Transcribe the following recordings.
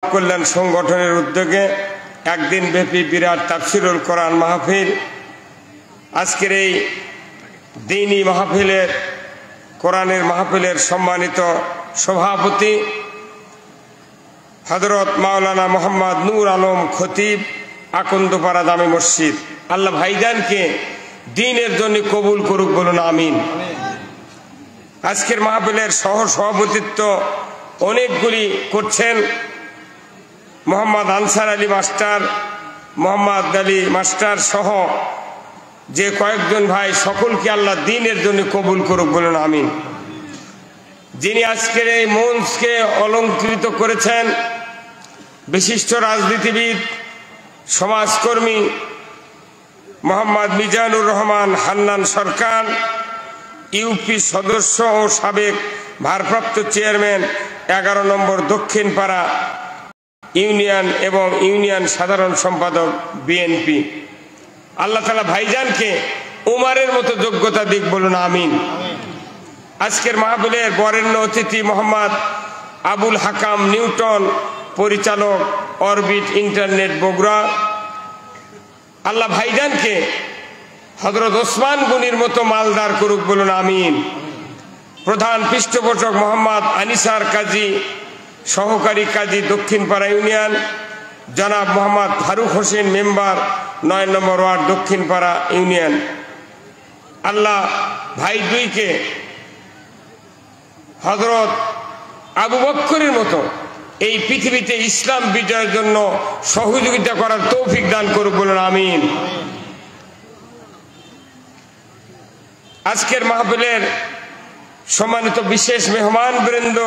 কল্যাণ সংগঠনের উদ্যোগে একদিন ব্যাপী বিরাট তাফসিরুল কোরআন মাহফিল। আজকের এই দ্বীনি মাহফিলের কোরআনের মাহফিলের সম্মানিত সভাপতি হযরত মাওলানা মোহাম্মদ নূর আলম খতিব আকন্দপাড়া জামে মসজিদ, আল্লাহ ভাইজানকে দ্বীনের জন্য কবুল করুক, বলুন আমিন। আজকের মাহফিলের সহ সভাপতিত্ব অনেকগুলি করছেন Mohammad answer Ali master, Mohammad Ali master সহ যে কয়েকজন ভাই, সকলকে আল্লাহ দ্বীনের জন্য কবুল করুক, বলুন আমিন। যিনি আজকের এই মঞ্চকে অলঙ্কৃত করেছেন বিশিষ্ট রাজনীতিবিদ, সমাজকর্মী মোহাম্মদ মিজানুর রহমান হান্নান সরকার, ইউপি সদস্য ও সাবেক ভারপ্রাপ্ত চেয়ারম্যান 11 নম্বর দক্ষিণ পাড়া ইউনিয়ন এবং ইউনিয়ন সাধারণ সম্পাদক বিএনপি। আল্লাহ তাআলা ভাইজানকে উমারের মতো যোগ্যতা দিক, বলুন আমিন। আজকের মাহফিলের বরেণ্য অতিথি মোহাম্মদ আবুল হাকাম নিউটন, পরিচালক অরবিট ইন্টারনেট বগুড়া। আল্লাহ ভাইজানকে হযরত ওসমান গনির মতো মালদার করুক, বলুন আমিন। প্রধান পৃষ্ঠপোষক মোহাম্মদ আনিসার কাজী, সহকারী কাজী দক্ষিণ পাড়া ইউনিয়ন, জনাব মোহাম্মদ ফারুক হোসেন মেম্বার 9 নম্বর ওয়ার্ড দক্ষিণ পাড়া ইউনিয়ন। আল্লাহ ভাই দুইকে হযরত আবু বকরের মতো এই পৃথিবীতে ইসলাম বিজয়ের জন্য সহযোগিতা করার তৌফিক দান করুক, বলুন আমিন। আজকের মাহফিলের সম্মানিত বিশেষ মেহমান বৃন্দ,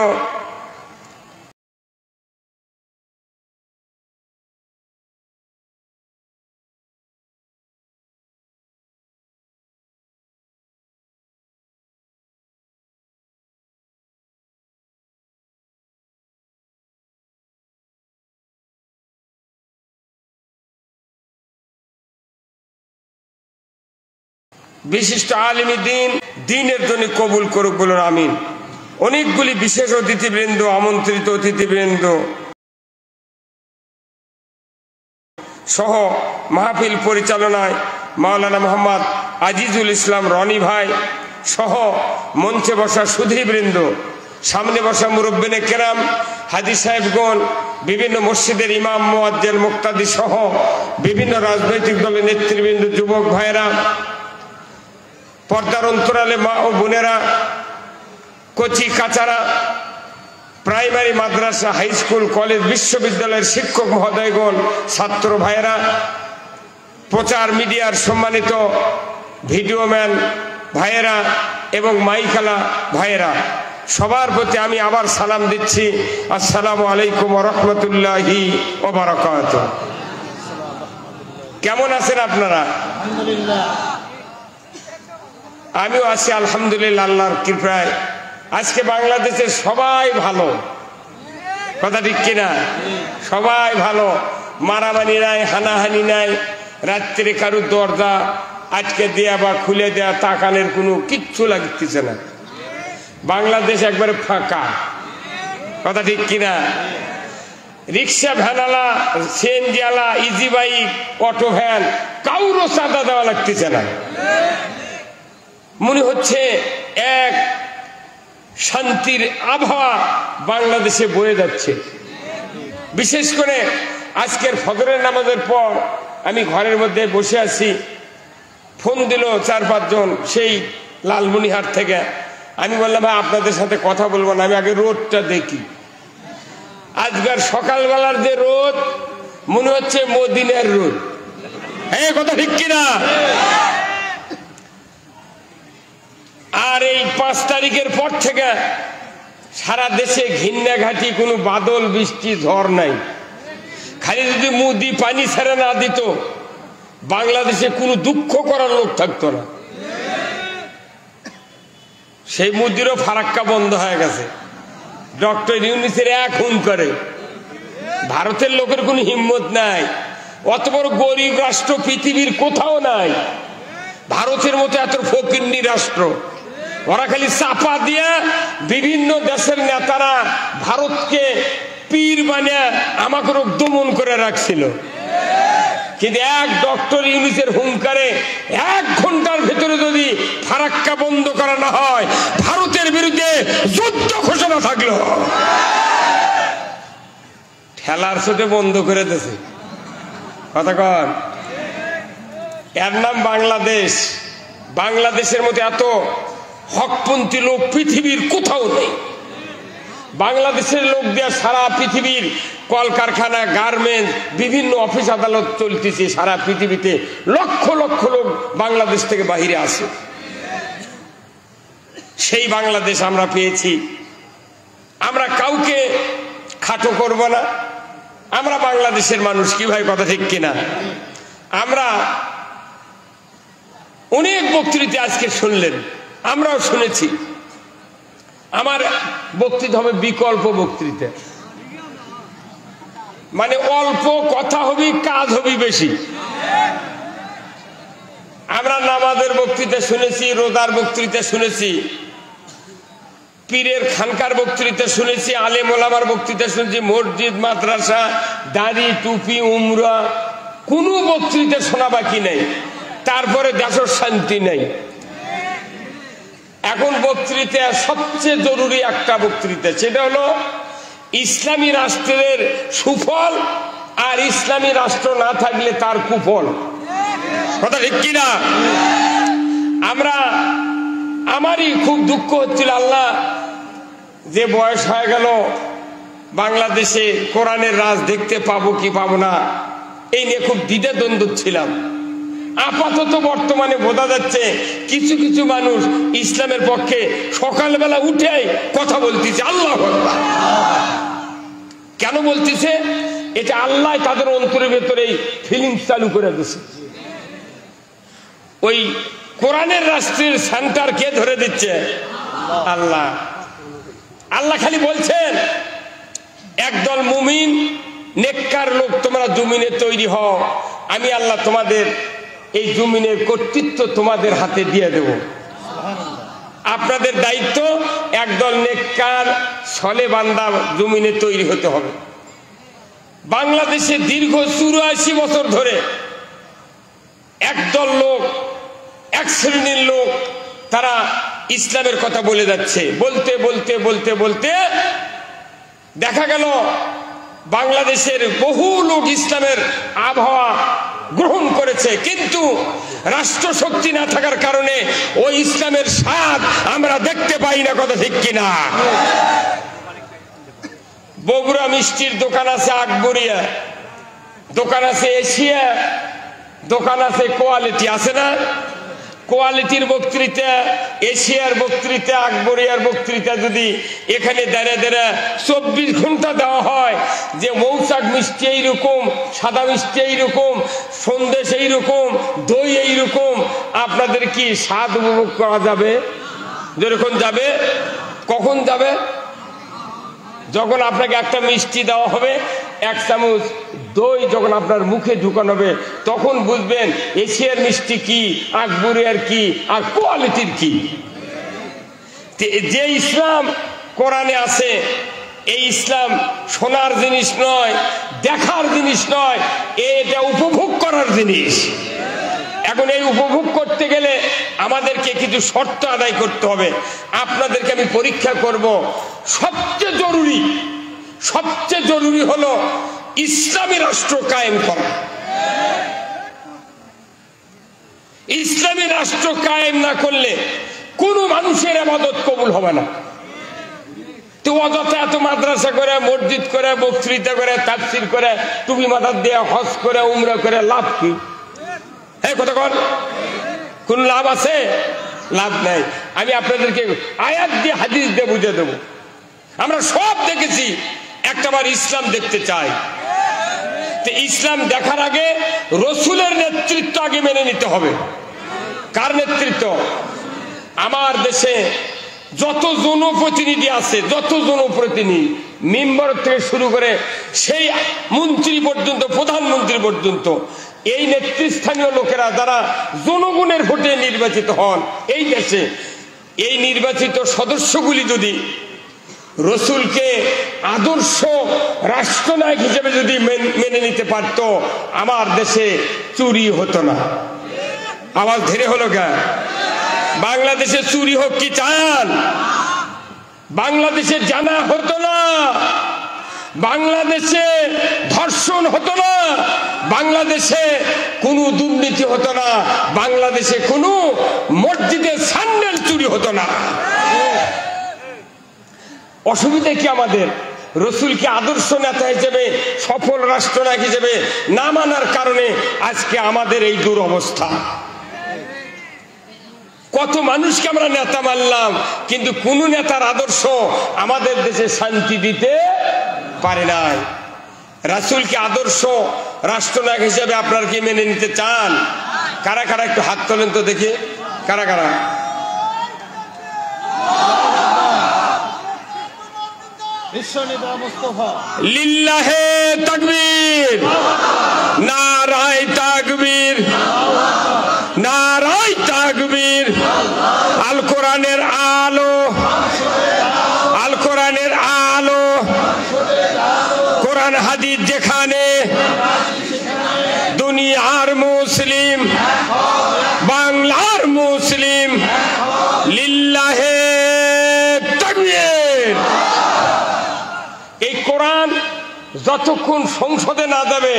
বিশিষ্ট আলিমী দ্বীন, দ্বীনের জন্য কবুল করুক, বলুন আমিন। অনেকগুলি বিশেষ অতিথিবৃন্দ, আমন্ত্রিত অতিথিবৃন্দ সহ মাহফিল পরিচালনায় মাওলানা মোহাম্মদ আজিজুল ইসলাম রনি ভাই সহ মঞ্চে বসা সুধীবৃন্দ, সামনে বসা মুরব্বিনে কেরাম, হাজী সাহেবগণ, বিভিন্ন মসজিদের ইমাম, মুয়াজ্জিন, মুক্তাদি সহ বিভিন্ন রাজনৈতিক দলের নেতৃবৃন্দ, যুবক ভাইরা, পর্দার অন্তরালে মা ও বোনেরা, কচি কাচারা, প্রাইমারি, মাদ্রাসা, হাই স্কুল, কলেজ, বিশ্ববিদ্যালয়ের শিক্ষক মহোদয়গণ, ছাত্র ভাইয়েরা, প্রচার মিডিয়ার সম্মানিত ভিডিওম্যান ভাইয়েরা এবং মাইকালা ভাইয়েরা, সবার প্রতি আমি আবার সালাম দিচ্ছি। আসসালামু আলাইকুম ওয়া রাহমাতুল্লাহি ওয়া বারাকাতুহু। কেমন আছেন আপনারা? আলহামদুলিল্লাহ। আমিও আছি আলহামদুলিল্লাহ, আল্লাহর কৃপায়। আজকে বাংলাদেশের সবাই ভালো, কথা ঠিক কিনা? সবাই ভালো, মারামারি নাই, হানাহানি নাই, রাত্রে কারুর দরজা আটকে দেয়া বা খুলে দেয়া তাকানের কোনো কিচ্ছু লাগতেছে না। বাংলাদেশ একবারে ফাঁকা, কথা ঠিক কিনা? রিক্সা ভ্যানালা, সিএনজি আলা, ইজি বাইক, অটো ভ্যান, কাউরও চাঁদা দেওয়া লাগতেছে না। মনে হচ্ছে এক শান্তির আবহাওয়া বাংলাদেশে বয়ে যাচ্ছে। বিশেষ করে আজকের ফজরের নামাজের পর আমি ঘরের মধ্যে বসে আছি, ফোন দিল 4-5 জন সেই লালমনিহাট থেকে। আমি বললাম ভাই আপনাদের সাথে কথা বলবো না, আমি আগে রোদটা দেখি। আজকের সকালবেলার যে রোদ, মনে হচ্ছে মদিনার রোদ। হ্যাঁ, কথা ঠিক কিনা? আর এই 5 তারিখের পর থেকে সারা দেশে ঘিন্না ঘাটি, কোনো বাদল বৃষ্টি ঝড় নাই। খালি যদি মুদি পানি ছেড়ে না দিত, বাংলাদেশে কোনো দুঃখ করার লোক থাকতো না। সেই মুদিরও ফারাক্কা বন্ধ হয়ে গেছে। ডক্টর ইউনূসের এক হুন করে, ভারতের লোকের কোনো হিম্মত নাই। অত বড় গরিব রাষ্ট্র পৃথিবীর কোথাও নাই, ভারতের মতো এত ফকিন্নি রাষ্ট্র। ওরা খালি চাপা দিয়ে বিভিন্ন দেশের নেতারা ভারতকে পীর বানিয়ে আমাকে রোগ দমন করে রাখছিল, কিন্তু এক ডক্টর ইউনিসের হুঙ্কারে 1 ঘন্টার ভেতরে যদি ফারাক্কা বন্ধ করা না হয়, ভারতের বিরুদ্ধে যুদ্ধ ঘোষণা থাকলো। ঠেলার সাথে বন্ধ করে দিয়েছে, কথা কন। এর নাম বাংলাদেশ। বাংলাদেশের মধ্যে এত হকপন্থী লোক পৃথিবীর কোথাও নেই। বাংলাদেশের লোক দিয়ে সারা পৃথিবীর কলকারখানা, গার্মেন্টস, বিভিন্ন অফিস আদালত চলতেছে সারা পৃথিবীতে। লক্ষ লক্ষ লোক বাংলাদেশ থেকে বাহিরে আসে। সেই বাংলাদেশ আমরা পেয়েছি। আমরা কাউকে খাটো করব না। আমরা বাংলাদেশের মানুষ, কি ভাই কথা ঠিক কিনা? আমরা অনেক বক্তৃতা আজকে শুনলেন, আমরাও শুনেছি। আমার বক্তৃতা হবে বিকল্প বক্তৃতা, মানে অল্প কথা হবে, কাজ হবে বেশি। আমরা নামাজের বক্তৃতা শুনেছি, রোজার বক্তৃতা শুনেছি, পীরের খানকার বক্তৃতা শুনেছি, আলেম ওলামার বক্তৃতা শুনেছি, মসজিদ, মাদ্রাসা, দাড়ি, টুপি, উমরা, কোনো বক্তৃতা শোনা বাকি নেই। তারপরে দেশের শান্তি নেই। এখন বক্তৃতা সবচেয়ে জরুরি একটা বক্তৃতা, সেটা হলো ইসলামী রাষ্ট্রের সুফল আর ইসলামী রাষ্ট্র না থাকলে তার কুফল, কথা ঠিক কিনা? আমারই খুব দুঃখ হচ্ছিল, আল্লাহ যে বয়স হয়ে গেল, বাংলাদেশে কোরআনের রাজ দেখতে পাবো কি পাবো না, এই নিয়ে খুব দ্বিধাদ্বন্দ্ব ছিলাম। আপাতত বর্তমানে বোঝা যাচ্ছে কিছু কিছু মানুষ ইসলামের পক্ষে সকালবেলা উঠে কথা বলতেছে। আল্লাহু আকবার। কেন বলতেছে? এটা আল্লাহ তাদের অন্তরের ভেতরে ফিলিংস চালু করে দিচ্ছে। ওই কোরআনের রাষ্ট্রের সেন্টার কে ধরে দিচ্ছে? আল্লাহ। আল্লাহ খালি বলছেন, একদল মুমিন নেককার লোক তোমরা জমিনে তৈরি হও, আমি আল্লাহ তোমাদের এই জমিনের কর্তৃত্ব তোমাদের হাতে দিয়ে দেব। আপনাদের দায়িত্ব একদল নেককার সলে বান্দা জমিনে তৈরি হতে হবে। বাংলাদেশে দীর্ঘ 84 বছর ধরে একদল লোক, এক শ্রেণীর লোক, তারা ইসলামের কথা বলে যাচ্ছে। বলতে বলতে বলতে বলতে দেখা গেল বাংলাদেশের বহু লোক ইসলামের আবহাওয়া গ্রহণ করেছে, কিন্তু রাষ্ট্র শক্তি না থাকার কারণে ওই ইসলামের স্বাদ আমরা দেখতে পাই না, কথা ঠিক কিনা? বগুড়া মিষ্টির দোকান আছে, আকবরিয়া দোকান আছে, এশিয়া দোকান আছে, কোয়ালিটি আছে না? কোয়ালিটির বক্তৃতা, এশিয়ার বক্তৃতা, আকবরিয়ার বক্তৃতা যদি এখানে দাঁড়িয়ে দাঁড়িয়ে 24 ঘন্টা দেওয়া হয় যে মৌচাক মিষ্টি এইরকম, সাদা মিষ্টি এইরকম, সন্দেশ এইরকম, দই এইরকম, আপনাদের কি স্বাদ উপভোগ করা যাবে? যেরকম যাবে। কখন যাবে? যখন আপনাকে একটা মিষ্টি দেওয়া হবে, 1 চামচ দই যখন আপনার মুখে ঢুকানো হবে, তখন বুঝবেন এশিয়ার মিষ্টি কি, আকবরিয়ার কি, আর কোয়ালিটির কি। যে ইসলাম কোরআনে আছে, এই ইসলাম শোনার জিনিস নয়, দেখার জিনিস নয়, এটা উপভোগ করার জিনিস। এখন এই উপভোগ করতে গেলে আমাদেরকে কিছু শর্ত আদায় করতে হবে। আপনাদেরকে আমি পরীক্ষা করব। সবচেয়ে জরুরি হলো ইসলামী রাষ্ট্র কায়েম করা। ইসলামী রাষ্ট্র কায়েম না করলে কোন মানুষের ইবাদত কবুল হবে না। তো অযথা এত মাদ্রাসা করে, মসজিদ করে, বক্তৃতা করে, তাফসীর করে, টুপি মাথার দিয়ে হজ করে, উমরা করে লাভ কি? এই কথা কর, কোন লাভ আছে? লাভ নাই। আমি আপনাদেরকে আয়াত দিয়ে, হাদিস দিয়ে বুঝে দেব। আমরা সব দেখেছি, একটাবার ইসলাম দেখতে চাই। তো ইসলাম দেখার আগে রসুলের নেতৃত্ব আগে মেনে নিতে হবে। কার নেতৃত্ব? আমার দেশে যত জনপ্রতিনিধি আছে, মেম্বার থেকে শুরু করে সেই মন্ত্রী পর্যন্ত, প্রধানমন্ত্রী পর্যন্ত, এই নেতৃস্থানীয় লোকেরা যারা জনগণের ভোটে নির্বাচিত হন এই দেশে, এই নির্বাচিত সদস্যগুলি যদি রসুলকে আদর্শ রাষ্ট্রনায়ক হিসেবে যদি মেনে নিতে পারত, আমার দেশে চুরি হতো না। আওয়াজ ধীরে হলো কেন? বাংলাদেশে চুরি হোক কি চান? বাংলাদেশে জানা হতো না, বাংলাদেশে ধর্ষণ হতো না, বাংলাদেশে কোনো দুর্নীতি হতো না, বাংলাদেশে কোনো মসজিদের স্যান্ডেল চুরি হতো না। অসুবিধা কি আমাদের? রসুলকে আদর্শ নেতা হিসেবে, সফল রাষ্ট্রনায়ক হিসেবে না মানার কারণে আজকে আমাদের এই দুরবস্থা। কত মানুষকে আমরা নেতা মানলাম, কিন্তু কোন নেতার আদর্শ আমাদের দেশে শান্তি দিতে পারে নাই। রাসূলকে আদর্শ রাষ্ট্রনায়ক হিসেবে আপনারা কি মেনে নিতে চান? কারা কারা একটু হাত তোলেন তো দেখি, কারা কারা? লিল্লাহে তাকবীর, নারায়ে তাকবীর, নারায়ে তাকবীর। আল কোরআনের আলো, আল কোরআনের আলো, কোরআন হাদিস যেখানে, দুনিয়ার মুসলিম, বাংলার মুসলিম। লিল্লাহে তাকবীর। এই কোরআন যতক্ষণ সংসদে না যাবে,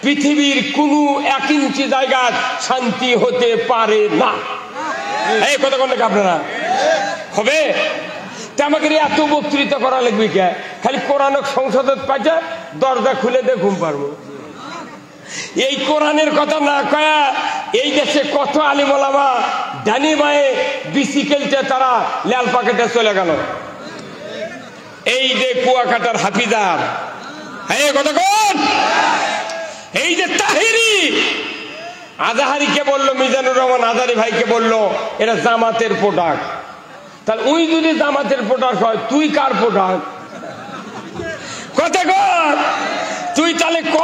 পৃথিবীর কোনো 1 ইঞ্চি জায়গা শান্তি হতে পারে না। এই কথা কোন আপনারা হবে? আমাকে এত বক্তৃতা করা লাগবে কে? খালি কোরআন সংসদে পাইছে, দরজা খুলে দিয়ে ঘুম পারবো। এই কোরআনের কথা না কয়া এই দেশে কত আলিম ওলামা ডানি বায়ে বিসিকেলতে তারা লাল পাকেটে চলে গেল। এই যে কুয়াকাটার হাফিজার, হ্যাঁ কথা কোন? এই যে তাহিরি আজাহারিকে বললো, মিজানুর রহমান আজাহারি ভাইকে বললো এটা জামাতের প্রোডাক্ট। তাহলে উই যদি জামাতের প্রোডাক্ট হয়, তুই কার প্রোডাক্ট? কথা কর। তুই তাহলে ক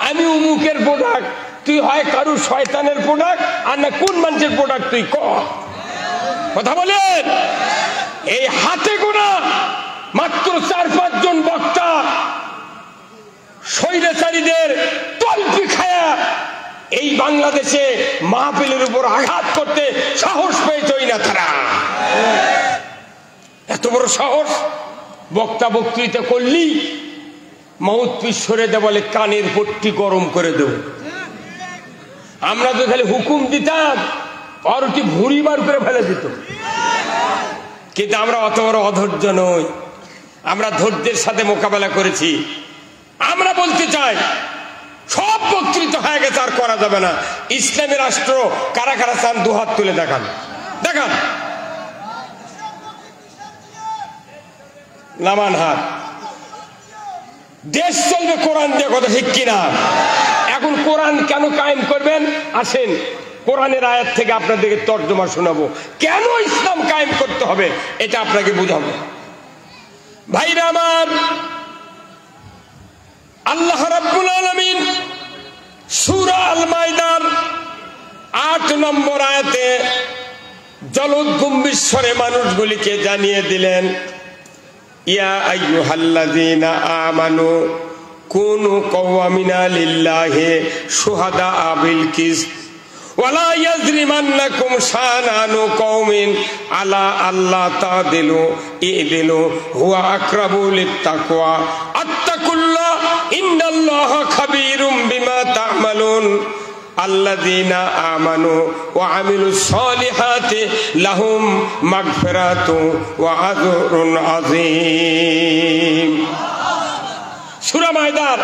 আমি উমুকের প্রোডাক্ট, তুই হয় কারু শয়তানের প্রোডাক্ট, আর না কোন মানুষের প্রোডাক্ট তুই ক। কথা বলেন। এই হাতে গোনা মাত্র 4-5 জন বক্তা স্বৈরাচারীদের তলপি খায়া এই বাংলাদেশে মাহফিলের উপর আঘাত করতে সাহস পেয়েছই না তারা। এত বড় সাহস! বক্তা বক্তৃতা করলি মাউথপিস সরে দে বলে কানের পট্টি গরম করে দেব। আমরা তো খালি হুকুম দিতাম, আর ওটি ভুঁড়ি বার করে ফেলে দিত। কিন্তু আমরা অত বড় অধৈর্য নই, আমরা ধৈর্যের সাথে মোকাবেলা করেছি। আমরা বলতে চাই সব বক্তৃতা হয়ে গেছে, আর করা যাবে না। ইসলামী রাষ্ট্র কারা কারা চান? 2 হাত তুলে দেখান, দেখান, নামান হাত। দেশ চলবে কোরআন দিয়ে, কথা ঠিক কিনা? এখন কোরআন কেন কায়েম করবেন? আসেন কোরআনের আয়াত থেকে আপনাদেরকে তর্জমা শোনাবো, কেন ইসলাম কায়েম করতে হবে এটা আপনাকে বুঝাবো। ভাইরা আমার, আল্লাহ রাব্বুল আলামিন সূরা আল মাইদার 8 নম্বর আয়াতে জলদগম্ভীর মানুষগুলিকে জানিয়ে দিলেন, ইয়া আইয়ুহাল্লাযীনা আমানু কুনু কওয়ামিনা লিল্লাহি শুহাদা বিল কিসত ওয়ালা ইয়াজরিমান্নাকুম শানানু কওমিন আলা আল্লাহ তাদিলু ইদিলু হুয়া আকরাবু লিত্তাকওয়া আত্তাকুল্লাহ ইন্নাল্লাহা খাবীরুম বিমা তা'মালুন আল্লাযীনা আমানু ওয়া আমিলুস সলিহাতি লাহুম মাগফিরাতু ওয়া আজরুন আযীম। সূরা মাইদার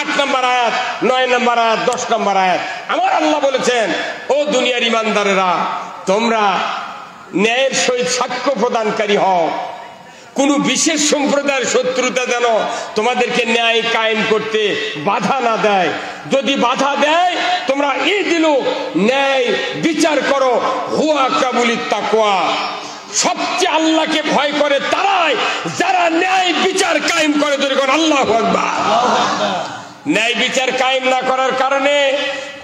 8 নম্বর আয়াত, 9 নম্বর আয়াত, 10 নম্বর আয়াত। আমার আল্লাহ বলেছেন, ও দুনিয়ার ইমানদারেরা, তোমরা ন্যায়ের সহিত সাক্ষ্য প্রদানকারী হও। কোন বিশেষ সম্প্রদায়ের শত্রুতা যেন তোমাদেরকে ন্যায় কায়েম করতে বাধা না দেয়। যদি বাধা দেয়, তোমরা ইদিলু ন্যায় বিচার করো, হুয়া আকরাবুলিত তাকওয়া সবচেয়ে আল্লাহকে ভয় করে তারাই যারা ন্যায় বিচার কায়েম করে। যখন আল্লাহু আকবার। ন্যায় বিচার কায়েম না করার কারণে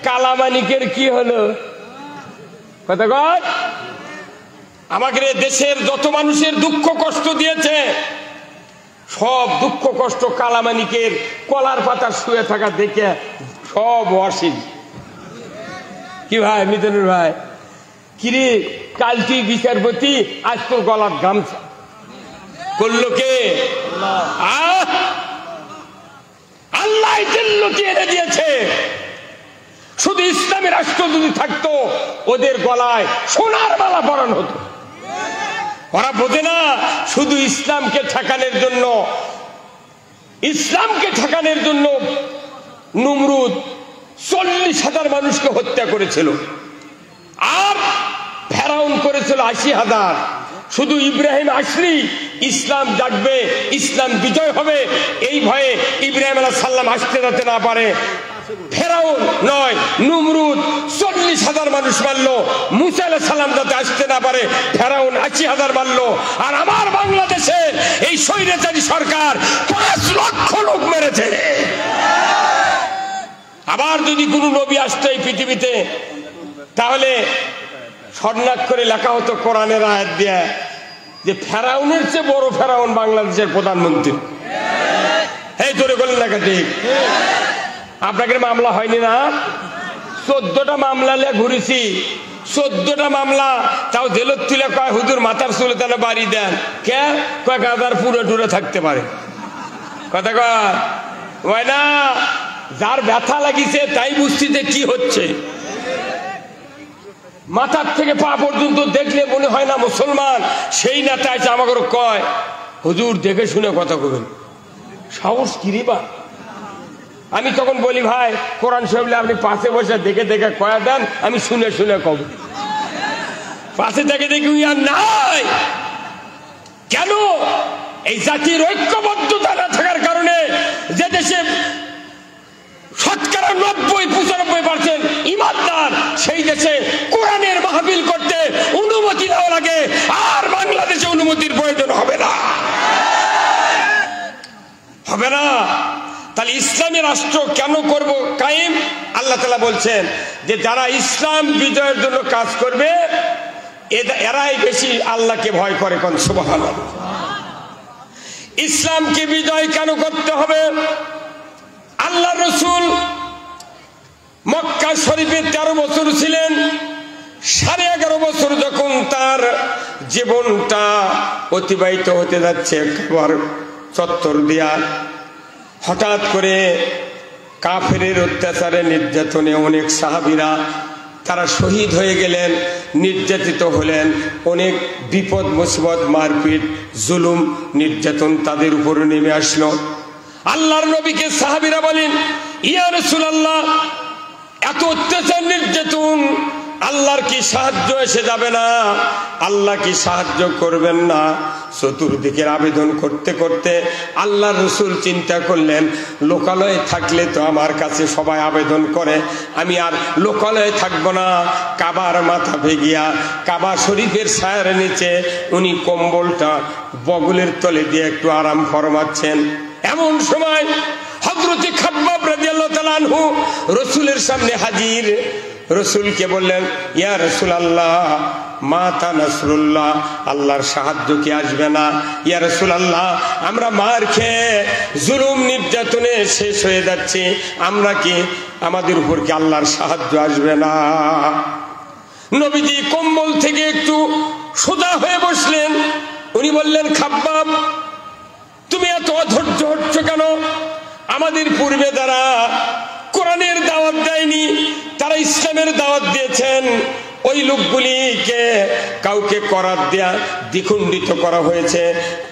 কালামানিকের কি হলো? কথা কয়, আমাদের দেশের যত মানুষের দুঃখ কষ্ট দিয়েছে, সব দুঃখ কষ্ট কালামানিকের কলার পাতা শুয়ে থাকা দেখে সব ওয়াসিল। কি ভাই মিজানুর ভাই, কিরে কাল তুই বিচারপতি, আজ তোর গলার গামছা করলো কে? আল্লাহ এনে দিয়েছে। শুধু ইসলামী রাষ্ট্র যদি থাকতো ওদের গলায় সোনার মালা পরানো হতো। ওরা বোঝে না শুধু ইসলামকে ঠেকানোর জন্য নমরুদ 40,000 মানুষকে হত্যা করেছিল, আর ফেরাউন করেছিল 80,000। শুধু ইব্রাহিম আসলেই ইসলাম জাগবে, ইসলাম বিজয় হবে, এই ভয়ে ইব্রাহিম আলাইহিস সালাম আসতে যাতে না পারে ফেরাউন নয় নমরুদ 40,000 মানুষ মারলো। মুসা আলাইহিস সালাম যাতে আসতে না পারে ফেরাউন 80,000 মারলো। আর আমার বাংলাদেশে এই স্বৈরাচারী সরকার 5 লক্ষ লোক মেরেছে। আবার যদি কোনো নবী আসতো এই পৃথিবীতে, তাহলে স্বর্ণাক্ষরে লেখা হতো কোরআনের আয়াত দিয়ে যে ফেরাউনের চেয়ে বড় ফেরাউন বাংলাদেশের প্রধানমন্ত্রী। এই তোরে বলেন না ঠিক? আপনাকে মামলা হয়নি না? 14টা মামলা নিয়ে ঘুরেছি, 14টা মামলা, তাও জেলত তুলে কয় হুজুর মাথার চুলে তাহলে বাড়ি দেন। কে কয় গাদার পুরো টুরে থাকতে পারে। কথা কয় না, যার ব্যথা লাগিছে তাই বুঝছি যে কি হচ্ছে। মাথার থেকে পা পর্যন্ত দেখলে মনে হয় না মুসলমান। সেই নেতা আছে আমাকে কয় হুজুর দেখে শুনে কথা কবেন, সাহস কিরিবা। আমি তখন বলি ভাই কোরআন শরীফ আপনি পাশে বসে দেখে দেখে কয়া দেন, আমি শুনে শুনে কব। পাশে দেখে দেখি আর নাই। কেন? এই জাতির ঐক্যবদ্ধতা না থাকার কারণে যে দেশে 95% ইমানদার, সেই দেশে কোরআনের মাহফিল করতে অনুমতি দেওয়া লাগে, আর বাংলাদেশে অনুমতির প্রয়োজন হবে না। তাহলে ইসলামী রাষ্ট্র কেন করব কায়েম? আল্লাহ তাআলা বলছেন যে যারা ইসলাম বিজয়ের জন্য কাজ করবে এরাই বেশি আল্লাহকে ভয় করে। কোন সুবহানাল্লাহ। ইসলামকে বিজয় কেন করতে হবে? আল্লাহ রসুল মক্কা শরীফে 13 বছর ছিলেন। 11.5 বছর যখন তার জীবনটা অতিবাহিত হতে যাচ্ছে খাবার চত্বর দিয়া, হঠাৎ করে কাফেরের অত্যাচারে নির্যাতনে অনেক সাহাবীরা তারা শহীদ হয়ে গেলেন, নির্যাতিত হলেন। অনেক বিপদ মুসিবত, মারপিট, জুলুম, নির্যাতন তাদের উপর নেমে আসলো। আল্লাহর নবীকে সাহাবীরা বলেন, ইয়া রাসূলুল্লাহ, এত অত্যাচার নির্যাতন, আল্লাহর কি সাহায্য এসে যাবে না? আল্লাহ কি সাহায্য করবেন না? চতুর্দিকের আবেদন করতে করতে আল্লাহর রাসূল চিন্তা করলেন, লোকালয়ে থাকলে তো আমার কাছে সবাই আবেদন করে, আমি আর লোকালয়ে থাকবো না। কাবার মাথা ভেগিয়া কাবা শরীফের ছায়ার নিচে উনি কম্বলটা বগলের তলে দিয়ে একটু আরাম ফরমাচ্ছেন। এমন সময় হযরত খাব্বাব রাদিয়াল্লাহু তাআলা আনহু রাসূলের সামনে হাজির। রাসূলকে বললেন, ইয়া রাসূলুল্লাহ, মাতা নাসরুল্লাহ, আল্লাহর সাহায্য কি আসবে না? ইয়া রাসূলুল্লাহ, আমরা মার খেয়ে জুলুম নির্যাতনে শেষ হয়ে যাচ্ছি, আমরা কি আমাদের উপর কি আল্লাহর সাহায্য আসবে না? নবীজি কম্বল থেকে একটু সোজা হয়ে বসলেন। উনি বললেন, খাব্বাব, তুমি এত অধৈর্য হচ্ছ কেন? আমাদের পূর্বে যারা কোরআনের দাওয়াত দেয়নি, তারা ইসলামের দাওয়াত দিয়েছেন, ওই লোকগুলিকে কাউকে করাত দেয়া দ্বিখণ্ডিত করা হয়েছে,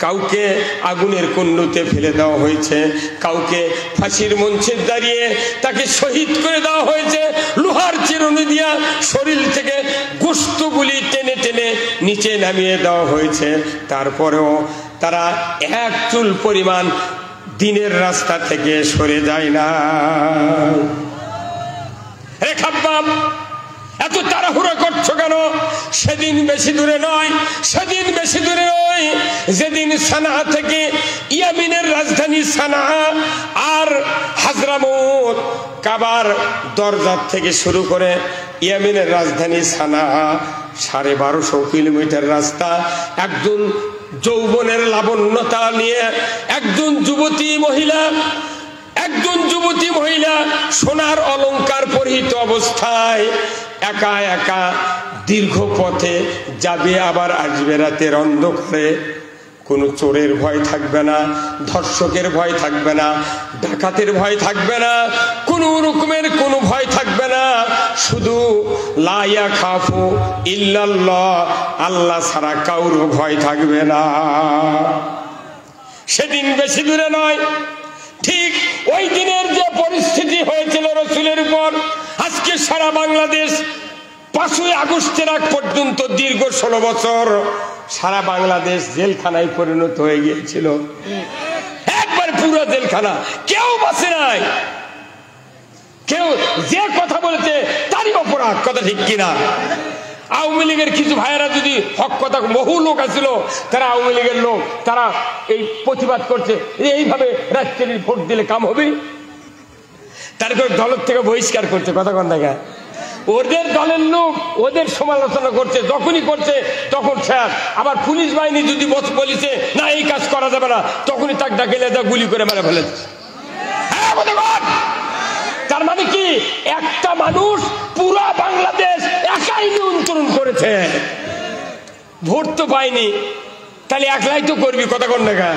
কাউকে আগুনের কুণ্ডুতে ফেলে দেওয়া হয়েছে, কাউকে ফাঁসির মঞ্চে দাঁড়িয়ে তাকে শহীদ করে দেওয়া হয়েছে, লোহার চিরুনি দিয়া শরীর থেকে গোশতগুলি টেনে টেনে নিচে নামিয়ে দেওয়া হয়েছে। তারপরেও তারা এক চুল পরিমাণ দিনের রাস্তা থেকে সরে যায় না। হে খাব্বাব, এত তাড়াহুড়ো করছো কেন? সেদিন বেশি দূরে নয়, সেদিন বেশি দূরে নয় যেদিন সানা থেকে ইয়ামিনের রাজধানী সানা আর হাজরামুত, কাবার দরজা থেকে শুরু করে ইয়ামিনের রাজধানী সানা 1250 কিলোমিটার রাস্তা। একজন যৌবনের লাবণ্যতা নিয়ে একজন যুবতী মহিলা সোনার অলংকার পরিহিত অবস্থায় একা একা দীর্ঘ পথে যাবে, আবার আসবে রাতের অন্ধকারে। কোনো চোরের ভয় থাকবে না, ধর্ষকের ভয় থাকবে না, ডাকাতের ভয় থাকবে না, কোনো রকমের কোনো ভয় থাকবে না। শুধু লা ইয়াখাফু ইল্লাল্লাহ, আল্লাহ ছাড়া কারো ভয় থাকবে না। সেদিন বেশি দূরে নয়, ঠিক ওই দিনের যে পরিস্থিতি হয়েছিল রাসূলের উপর, আজকে সারা বাংলাদেশ 5ই আগস্টের আগ পর্যন্ত দীর্ঘ 16 বছর সারা বাংলাদেশ জেলখানায় পরিণত হয়ে গিয়েছিল। একবার পুরো জেলখানা, কেউ বাঁচে নাই। কেউ যে কথা বলেছে তারই অপরাধ, কথা ঠিক কিনা? আওয়ামী লীগের কিছু ভাইয়েরা যদি হক কথা, বহু লোক আছিল তারা আওয়ামী লীগের লোক, তারা এই প্রতিবাদ করছে এইভাবে রাজনীতির ভোট দিলে কাম হবে, তারপর দলের থেকে বহিষ্কার করছে। কথা কন দেখা, ওদের দলের লোক ওদের সমালোচনা করছে, যখনই করছে তখন স্যার। আবার পুলিশ বাহিনী যদি বলেছে না এই কাজ করা যাবে না, তখনই তাকে ডাকে গুলি করে মেরে ফেলেছে। তার মানে কি, একটা মানুষ পুরা বাংলাদেশ একাই নিয়ন্ত্রণ করেছে। ভোট তো পায়নি, তাহলে একলাই তো করবি, কথা কন দেখা।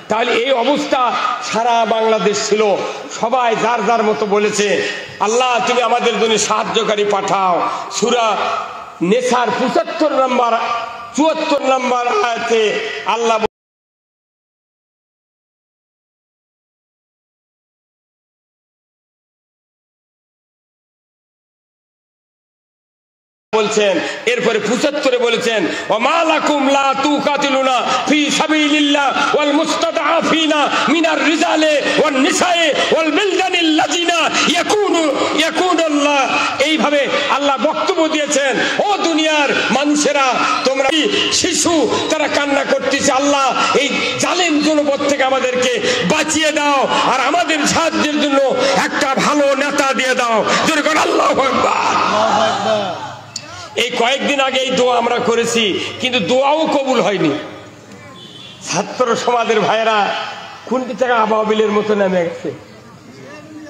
তাহলে এই অবস্থা সারা বাংলাদেশ ছিল, সবাই যার যার মতো বলেছে আল্লাহ তুমি আমাদের জন্য সাহায্যকারী পাঠাও। সূরা নেসার 74 নম্বর আয়াতে আল্লাহ বলছেন, এরপরে 75 বলেছেন ওমা লাকুম লা তুকাতিলুনা ফি সাবিলিল্লাহ ওয়াল মুস্তাদআফিনা মিনার রিজালি ওয়ান নিসাই ওয়াল বিলদানিল লাযিনা ইয়াকুনুল্লাহ। এইভাবে আল্লাহ বক্তব্য দিয়েছেন, ও দুনিয়ার মানুষেরা, তোমরা শিশু তারা কান্না করতেছে, আল্লাহ এই জালেম জনপদ থেকে আমাদেরকে বাঁচিয়ে দাও, আর আমাদের সাহায্যের জন্য একটা ভালো নেতা দিয়ে দাও। যেরকম আল্লাহু আকবার, আল্লাহু আকবার। এই কয়েকদিন আগে এই দোয়া আমরা করেছি, কিন্তু দোয়াও কবুল হয়নি। ছাত্র সমাজের ভাইয়েরা খুন্তি থেকে আবাবিলের মতো নেমে গেছে।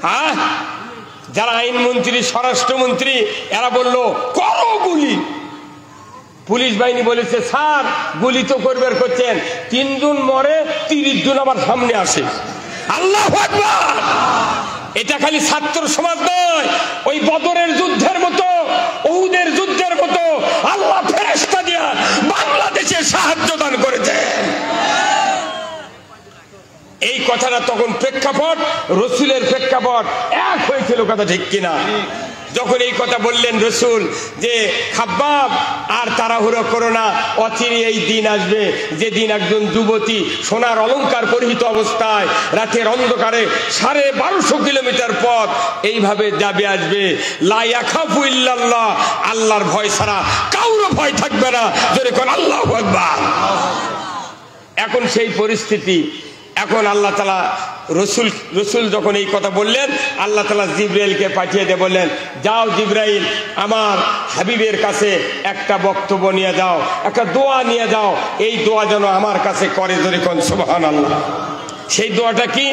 হ্যাঁ, যারা আইনমন্ত্রী, স্বরাষ্ট্রমন্ত্রী, এরা বলল করো গুলি। পুলিশ বাহিনী বলেছে স্যার গুলি তো করবার করছেন, 3 জন মরে 30 জন আমার সামনে আসে। আল্লাহু আকবার। এটা খালি ছাত্র সমাজ নয়, ওই বদরের যুদ্ধের মতো, উহুদের যুদ্ধের মতো আল্লাহ ফেরেশতা দিয়া বাংলাদেশে সাহায্য দান করেছে। এই কথাটা তখন প্রেক্ষাপট, রসুলের প্রেক্ষাপট এক হয়েছিল, কথা ঠিক কিনা? যখন এই কথা বললেন রসুল যে খাব্বাব আর তাড়াহুড়ো করো না, অচিরে এই দিন আসবে যেদিন একজন যুবতী সোনার অলংকার পরিহিত অবস্থায় রাতের অন্ধকারে 1250 কিলোমিটার পথ এইভাবে যাবে, আসবে। লা ইয়াখাফু ইল্লাল্লাহ, আল্লাহর ভয় ছাড়া কারো ভয় থাকবে না। জোরে কোন আল্লাহু আকবার। এখন সেই পরিস্থিতি, এখন আল্লাহ তাআলা রসুল যখন এই কথা বললেন, আল্লাহ তাআলা জিবরাইলকে পাঠিয়ে দিয়ে বললেন, যাও জিবরাইল, আমার হাবিবের কাছে একটা বক্তব্য নিয়ে যাও, একটা দোয়া নিয়ে যাও, এই দোয়া যেন আমার কাছে করে। ধরে কোন সুবহানাল্লাহ। সেই দোয়াটা কি?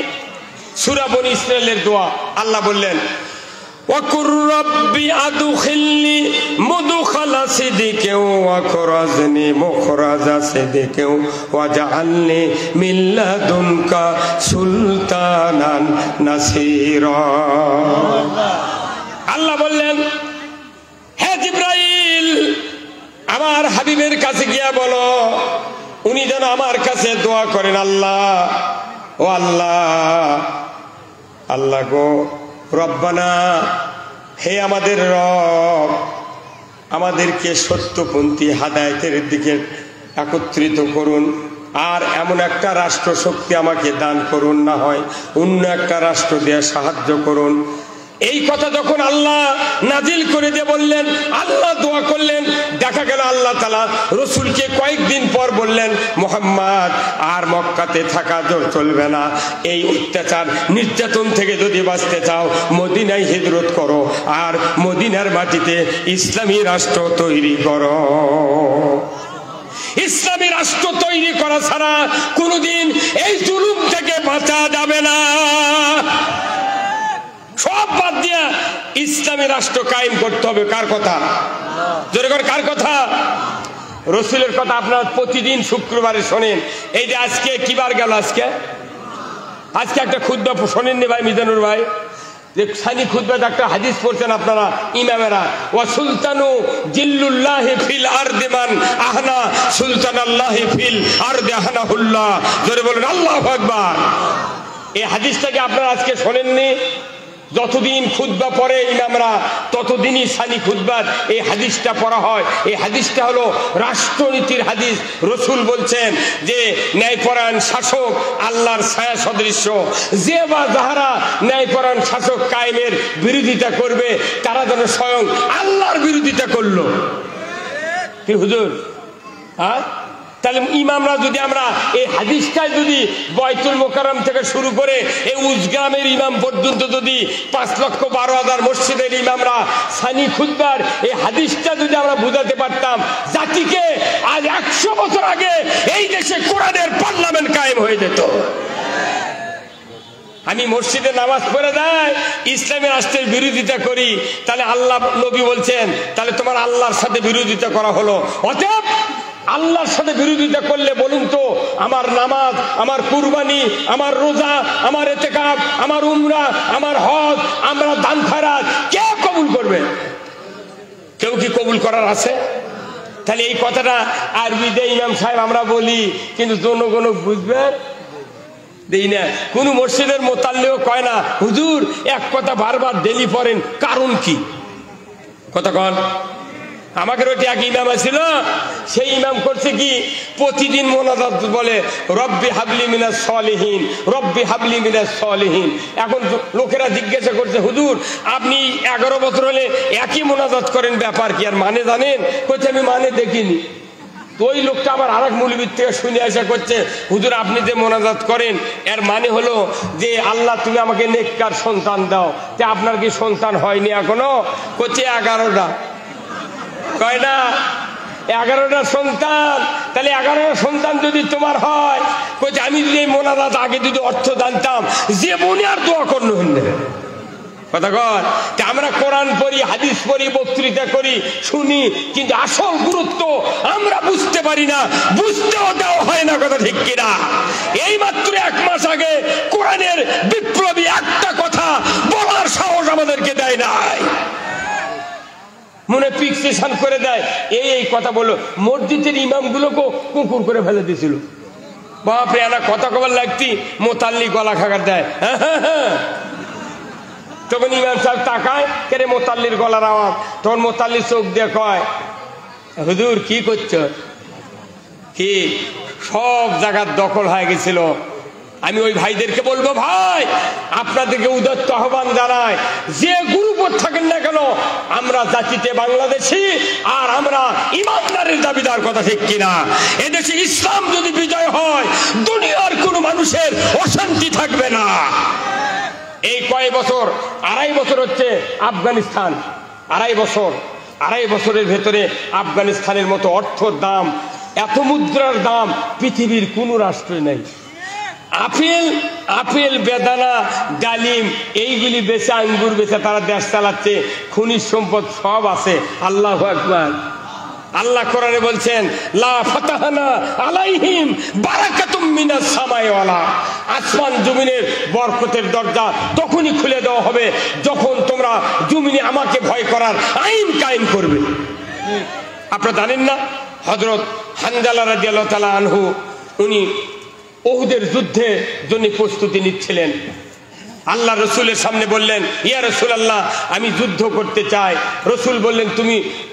সূরা বনী ইসরাইলের দোয়া। আল্লাহ বললেন ওয়াকুর রাব্বি আদখিলনি মুদখালা সিদকিন ওয়া খরাজনি মুখরাজা সিদকিন ওয়াজআলনি মিন লাদুনকা সুলতানান নাসীরা। আল্লাহ বললেন, হে জিবরাইল, আমার হাবিবের কাছে গিয়া বলো উনি যেন আমার কাছে দোয়া করেন। আল্লাহ, ও আল্লাহ, আল্লাহ গো রব্বানা, হে আমাদের রব, আমাদেরকে সত্যপন্থী হাদায়াতের দিকে একত্রিত করুন, আর এমন একটা রাষ্ট্র শক্তি আমাকে দান করুন, না হয় অন্য একটা রাষ্ট্র দিয়ে সাহায্য করুন। এই কথা যখন আল্লাহ নাজিল করে দিয়ে বললেন, আল্লাহ দোয়া করলেন, দেখা গেল আল্লাহ তাআলা রসুলকে কয়েকদিন পর বললেন, মুহাম্মদ আর মক্কাতে থাকা চলবে না, এই অত্যাচার নির্যাতন থেকে যদি বাঁচতে চাও মদিনায় হিজরত করো, আর মদিনার মাটিতে ইসলামী রাষ্ট্র তৈরি করো। ইসলামী রাষ্ট্র তৈরি করা ছাড়া কোনোদিন এই জুলুম থেকে বাঁচা যাবে না। সব বাদ দিয়া ইসলামী রাষ্ট্র কায়েম করতে হবে। কার কথা? জোরে করে কার কথা? রসুলের কথা আপনারা প্রতিদিন শুক্রবারে শোনেন। এই যে আজকে কি বার গেল? আজকে একটা খুতবা শোনেননি ভাই মিজানুর ভাই? যে সানি খুতবাতে একটা হাদিস পড়ছেন আপনারা ইমামেরা, ওয়া সুলতানু জিল্লুল্লাহি ফিল আরদি মান আহনা সুলতানাল্লাহি ফিল আরদি আহনাহুল্লাহ। জোরে বলেন আল্লাহু আকবার। এই হাদিসটাকে আপনারা আজকে শোনেননি? যতদিন খুতবা পড়ে ইমামরা ততদিনই সানি খুতবার এই হাদিসটা পড়া হয়। এই হাদিসটা হলো রাষ্ট্রনীতির হাদিস। রসুল বলছেন যে ন্যায়পরায়ণ শাসক আল্লাহর ছায়া সদৃশ্য। যে বা যাহারা ন্যায়পরায়ণ শাসক কায়েমের বিরোধিতা করবে তারা যেন স্বয়ং আল্লাহর বিরোধিতা করলো। কি হুজুর? হ্যাঁ, তাহলে ইমামরা যদি আমরা এই হাদিসটাই যদি বয়তুল মোকাররম থেকে শুরু করে এই উজগ্রামের ইমাম পর্যন্ত যদি 5,12,000 মসজিদের ইমামরা সানি খুতবার এই হাদিসটা যদি আমরা বুঝাতে পারতাম জাতিকে, আজ 100 বছর আগে এই দেশে কোরআনের পার্লামেন্ট কায়েম হয়ে যেত। আমি মসজিদে নামাজ পড়ে দেয় ইসলামী রাষ্ট্রের বিরোধিতা করি, তাহলে আল্লাহ নবী বলছেন তাহলে তোমার আল্লাহর সাথে বিরোধিতা করা হলো। অতএব আল্লাহর সাথে বিরোধিতা করলে বলুন তো আমার নামাজ, আমার কুরবানি, আমার রোজা, আমার ইতিকাফ, আমার উমরা, আমার হজ, আমরা দান খয়রাত কে কবুল করবে? কেউ কি কবুল করার আছে? তাহলে এই কথাটা আরবিতে ইমাম সাহেব আমরা বলি, কিন্তু জনগণ বুঝবে দেই না। কোন মসজিদের মোতাল্লিও কয় না হুজুর এক কথা বারবার ডেলি পড়েন, কারণ কি? কথা কন। আমাকে ওটি এক ইমাম ছিল, সেই ইমাম করছে কি প্রতিদিন মোনাজাত বলে রব্বি হাবলি মিনাস সলিহিন, রব্বি হাবলি মিনাস সলিহিন। এখন লোকেরা জিজ্ঞাসা করছে হুজুর আপনি 11 বছর হলে একই মোনাজাত করেন, ব্যাপার কি? আর মানে জানেন? করছে আমি মানে দেখিনি। তো ওই লোকটা আবার আরেক মৌলবীর থেকে শুনে আসা করছে হুজুর আপনি যে মোনাজাত করেন এর মানে হলো যে আল্লাহ তুমি আমাকে নেককার সন্তান দাও। তা আপনার কি সন্তান হয়নি এখনো? করছে 11টা। কয় না 11টা সন্তান। তাহলে 11টা সন্তান যদি তোমার হয়, কইছে আমি যদি এই মোনাজাত আগে যদি অর্থ জানতাম যে মনে আর দোয়া করলো হইলে। কথা কয় আমরা কোরআন পড়ি, হাদিস পড়ি, বক্তৃতা করি, শুনি, কিন্তু আসল গুরুত্ব আমরা বুঝতে পারি না, বুঝতেও দেওয়া হয় না। কথা ঠিক কিনা? এই মাত্র 1 মাস আগে কোরআনের বিপ্লবী একটা কথা বলার সাহস আমাদেরকে দেয় নাই, মনে ফিক্সেশন করে দেয়। এই কথা বলো মসজিদের ইমামগুলোকে কুকুর করে ফেলে দিয়েছিল। বাপরে না কথা কবার লাগতি মোতাল্লি গলা খাগার দেয়। তখন ইমাম সাহেব তাকায় কেরে মোতাল্লির গলার আওয়াজ, তখন মোতাল্লি চোখ দিয়ে কয় হুজুর কি করছো? কি সব জায়গার দখল হয়ে গেছিল। আমি ওই ভাইদেরকে বলবো ভাই আপনাদেরকে উদাত্ত আহ্বান জানাই, যে গ্রুপে থাকেন না কেন আমরা জাতিতে বাংলাদেশি আর আমরা ইমানদারের দাবিদার। কথা ঠিক কিনা? এদেশে ইসলাম যদি বিজয় হয় দুনিয়ার কোন মানুষের অশান্তি থাকবে না। এই কয় বছর 2.5 বছর হচ্ছে আফগানিস্তান, 2.5 বছরের ভেতরে আফগানিস্তানের মতো অর্থর দাম, এত মুদ্রার দাম পৃথিবীর কোন রাষ্ট্রে নেই। আপেল বেদানা ডালিম এইগুলি বেচে, আঙ্গুর বেচে তারা দেশ চালাচ্ছে, খনিজ সম্পদ সব আছে। আল্লাহু আকবার। আল্লাহ কোরআনে বলছেন লা ফাতাহনা আলাইহিম বারাকাতুম মিনাস সামাই ওয়াল আরদ। আসমান জমিনের বরকতের দরজা তখনই খুলে দেওয়া হবে যখন তোমরা জমিনে আমাকে ভয় করার আইন কায়েম করবে। আপনারা জানেন না হযরত হানজালা রাদিয়াল্লাহু তাআলা আনহু উনি উহুদের যুদ্ধের জন্য প্রস্তুতি নিচ্ছিলেন। আল্লাহ রসুলের সামনে বললেন ইয়া রাসূলুল্লাহ আমি যুদ্ধ করতে চাই। রসুল বললেন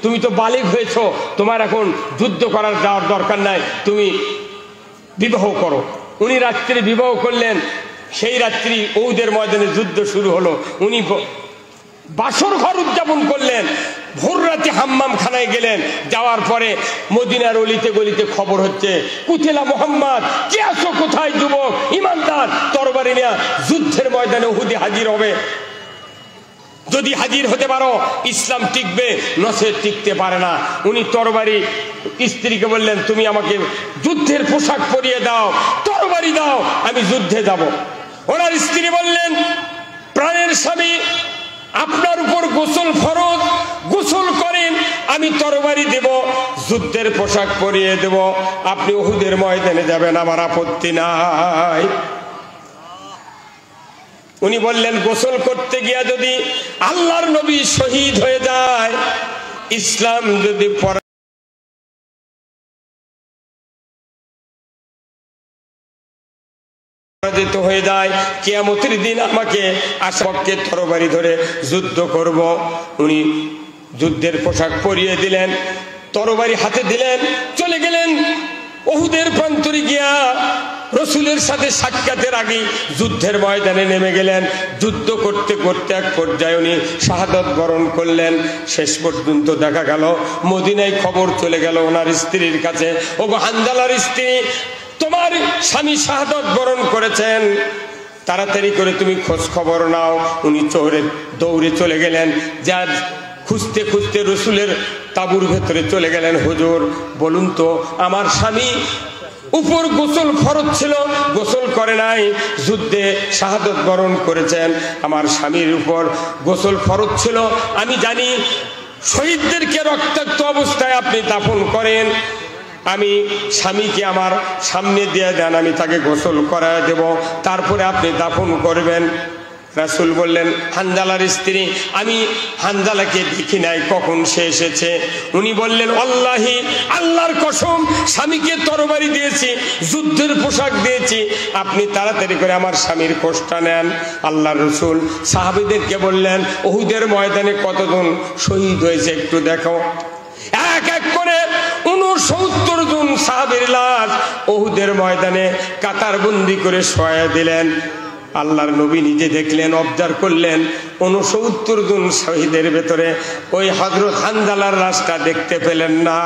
তুমি তো বালিগ হয়েছো, তোমার এখন যুদ্ধ করার যাওয়ার দরকার নাই, তুমি বিবাহ করো। উনি রাত্রি বিবাহ করলেন। সেই রাত্রি উহুদের ময়দানে যুদ্ধ শুরু হলো। উনি বাসর ঘর উদযাপন করলেন। ভোর রাতে হাম্মাম খানায় গেলেন। যাওয়ার পরে মদিনার অলিতে গলিতে খবর হচ্ছে কুতিলা মুহাম্মদ, কে আছো কোথায় যুবক ইমানদার তরবারি নিয়ে যুদ্ধের ময়দানে উহুদে হাজির হবে। যদি হাজির হতে পারো ইসলাম টিকবে, নসে টিকতে পারে না। উনি তরবারি, স্ত্রীকে বললেন তুমি আমাকে যুদ্ধের পোশাক পরিয়ে দাও, তরবারি দাও, আমি যুদ্ধে যাব। ওনার স্ত্রী বললেন প্রাণের স্বামী, আপনার উপর গোসল ফরজ, গোসল করেন, আমি তরবারি দেব, যুদ্ধের পোশাক পরিয়ে দেব, আপনি উহুদের ময়দানে যাবেন, আমার আপত্তি নাই। উনি বললেন গোসল করতে গিয়া যদি আল্লাহর নবী শহীদ হয়ে যায়, ইসলাম যদি পরাজিত হয়ে যায়, কিয়ামতের দিন আমাকে আশাকে তরবারি ধরে যুদ্ধ করব। উনি যুদ্ধের পোশাক পরিয়ে দিলেন, তরবারি হাতে দিলেন, চলে গেলেন উহুদের প্রান্তরে গিয়া রসুলের সাথে সাক্ষাতের আগে যুদ্ধের ময়দানে নেমে গেলেন। যুদ্ধ করতে করতে এক পর্যায়ে উনি শাহাদাত বরণ করলেন। শেষ পর্যন্ত দেখা গেল মদিনায় খবর চলে গেল ওনার স্ত্রীর কাছে, ওগো হানজালার স্ত্রী, তোমার স্বামী শাহাদাত বরণ করেছেন, তাড়াতাড়ি করে তুমি খোঁজ খবর নাও। উনি দৌড়ে চলে গেলেন, যা খুঁজতে খুঁজতে রসুলের তাঁবুর ভেতরে চলে গেলেন। হুজুর বলুন তো, আমার স্বামী উপর গোসল ফরজ ছিল, গোসল করে নাই, যুদ্ধে শাহাদাত বরণ করেছেন। আমার স্বামীর উপর গোসল ফরজ ছিল, আমি জানি শহীদদেরকে রক্তাক্ত অবস্থায় আপনি দাফন করেন, আমি স্বামীকে আমার সামনে দিয়ে দেন, আমি তাকে গোসল করায় দেব, তারপরে আপনি দাফন করবেন। রাসূল বললেন হানজালার স্ত্রী, আমি হানজালাকে দেখি নাই, কখন সে এসেছে? উনি বললেন আল্লাহি, আল্লাহর কসম, স্বামীকে তরবারি দিয়েছি, যুদ্ধের পোশাক দিয়েছি, আপনি তাড়াতাড়ি করে আমার স্বামীর খোঁজটা নেন। আল্লাহর রাসূল সাহাবীদেরকে বললেন উহুদের ময়দানে কতজন শহীদ হয়েছে একটু দেখো। এক এক করে 69 জন সাহাবীর লাশ উহুদের ময়দানে কাতারবন্দি করে শোয়া দিলেন। আল্লাহর নবী নিজে দেখলেন, অবজার্ভ করলেন, 69 জন শহীদের ভেতরে ওই হযরত হানজালার লাশটা দেখতে পেলেন না।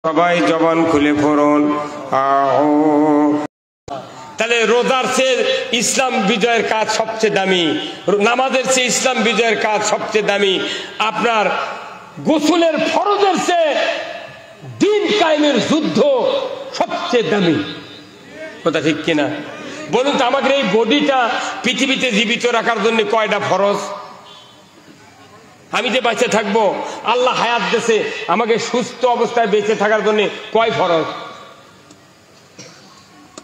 সবাই জবান খুলে পড়ুন তাহলে রোজার চেয়ে ইসলাম বিজয়ের কাজ সবচেয়ে দামি, নামাজের চেয়ে ইসলাম বিজয়ের কাজ সবচেয়ে দামি, আপনার গোসলের ফরজের চেয়ে দিন কায়েমের যুদ্ধ সবচেয়ে দামি। কথা ঠিক কিনা বলুন তো? আমাদের এই বডিটা পৃথিবীতে জীবিত রাখার জন্য কয়টা ফরজ? আমি যে বেঁচে থাকবো, আল্লাহ হায়াত দিয়েছে আমাকে সুস্থ অবস্থায় বেঁচে থাকার জন্য কয় ফরজ?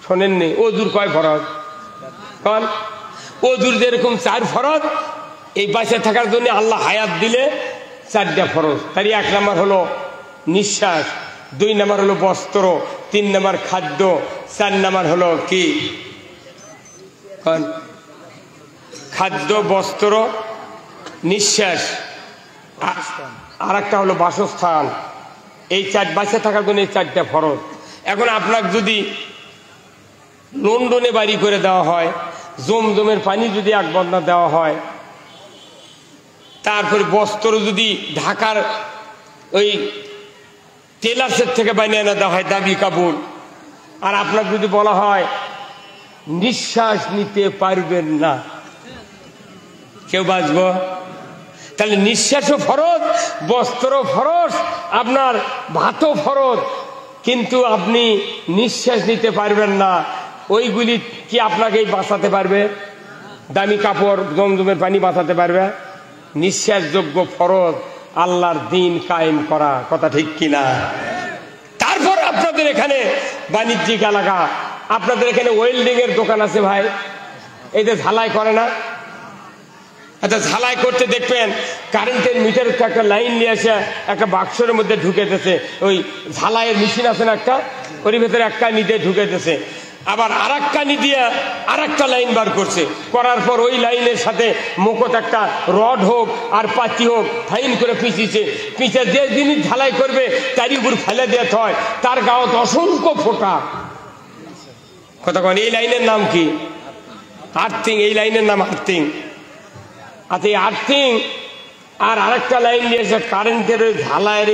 শোনেননি? ওযুর কয় ফরজ? ওযুর যেরকম 4 ফরজ, এই বেঁচে থাকার জন্য আল্লাহ হায়াত দিলে 4টা ফরজ। তাই 1 নাম্বার হলো নিঃশ্বাস, 2 নাম্বার হলো বস্ত্র, 3 নাম্বার খাদ্য, 4 নাম্বার হলো কি? খাদ্য, বস্ত্র, নিঃশ্বাস, আর একটা হলো বাসস্থান। এই 4 বেঁচে থাকার জন্য এই 4টা ফরজ। এখন আপনাকে যদি লন্ডনে বাড়ি করে দেওয়া হয়, জমজমের পানি যদি 1 বন্যা দেওয়া হয়, তারপরে বস্ত্র যদি ঢাকার ওই টেলার্সের থেকে বানিয়ে এনে দেওয়া হয় দাবি কাপড়, আর আপনাকে যদি বলা হয় নিঃশ্বাস নিতে পারবেন না, কেউ বাঁচব? তাহলে নিঃশ্বাসও ফরজ, বস্ত্র ফরজ, আপনার ভাতও ফরজ, কিন্তু আপনি নিঃশ্বাস নিতে পারবেন না। ওইগুলি কি আপনাকে বাঁচাতে পারবে? দামি কাপড়, জমজমের পানি বাঁচাতে পারবে? নিঃশ্বাসযোগ্য ফরজ আল্লাহর দিন কায়েম করা। কথা ঠিক কিনা? তারপর আপনাদের এখানে বাণিজ্যিক এলাকা, আপনাদের এখানে ওয়েল্ডিং এর দোকান আছে ভাই, এই যে ঝালাই করে না? আচ্ছা, ঝালাই করতে দেখবেন কারেন্টের মিটার একটা লাইন নিয়ে এসে একটা বাক্সের মধ্যে ঢুকে দিয়েছে। ওই ঝালাইয়ের মেশিন আছে না একটা, ওর ভিতরে এক কানি দিয়ে ঢুকে দিয়েছে, আবার আর এক কানি দিয়ে আর একটা লাইন বার করছে। করার পর ওই লাইনের সাথে মুখত একটা রড হোক আর পাতি হোক ফাইন করে পিছিয়েছে, পিছে যে জিনিস ঝালাই করবে তারই উপর ফেলে দিয়ে হয়, তার গাঁত অসংখ্য ফোঁটা। কথা কন, এই লাইনের নাম কি? আর্থিং। এই লাইনের নাম আর্থিং। আচ্ছা, এই আর্থিং আর আরেকটা লাইন নিয়েছে কারেন্টের ওই ঝালাইয়ের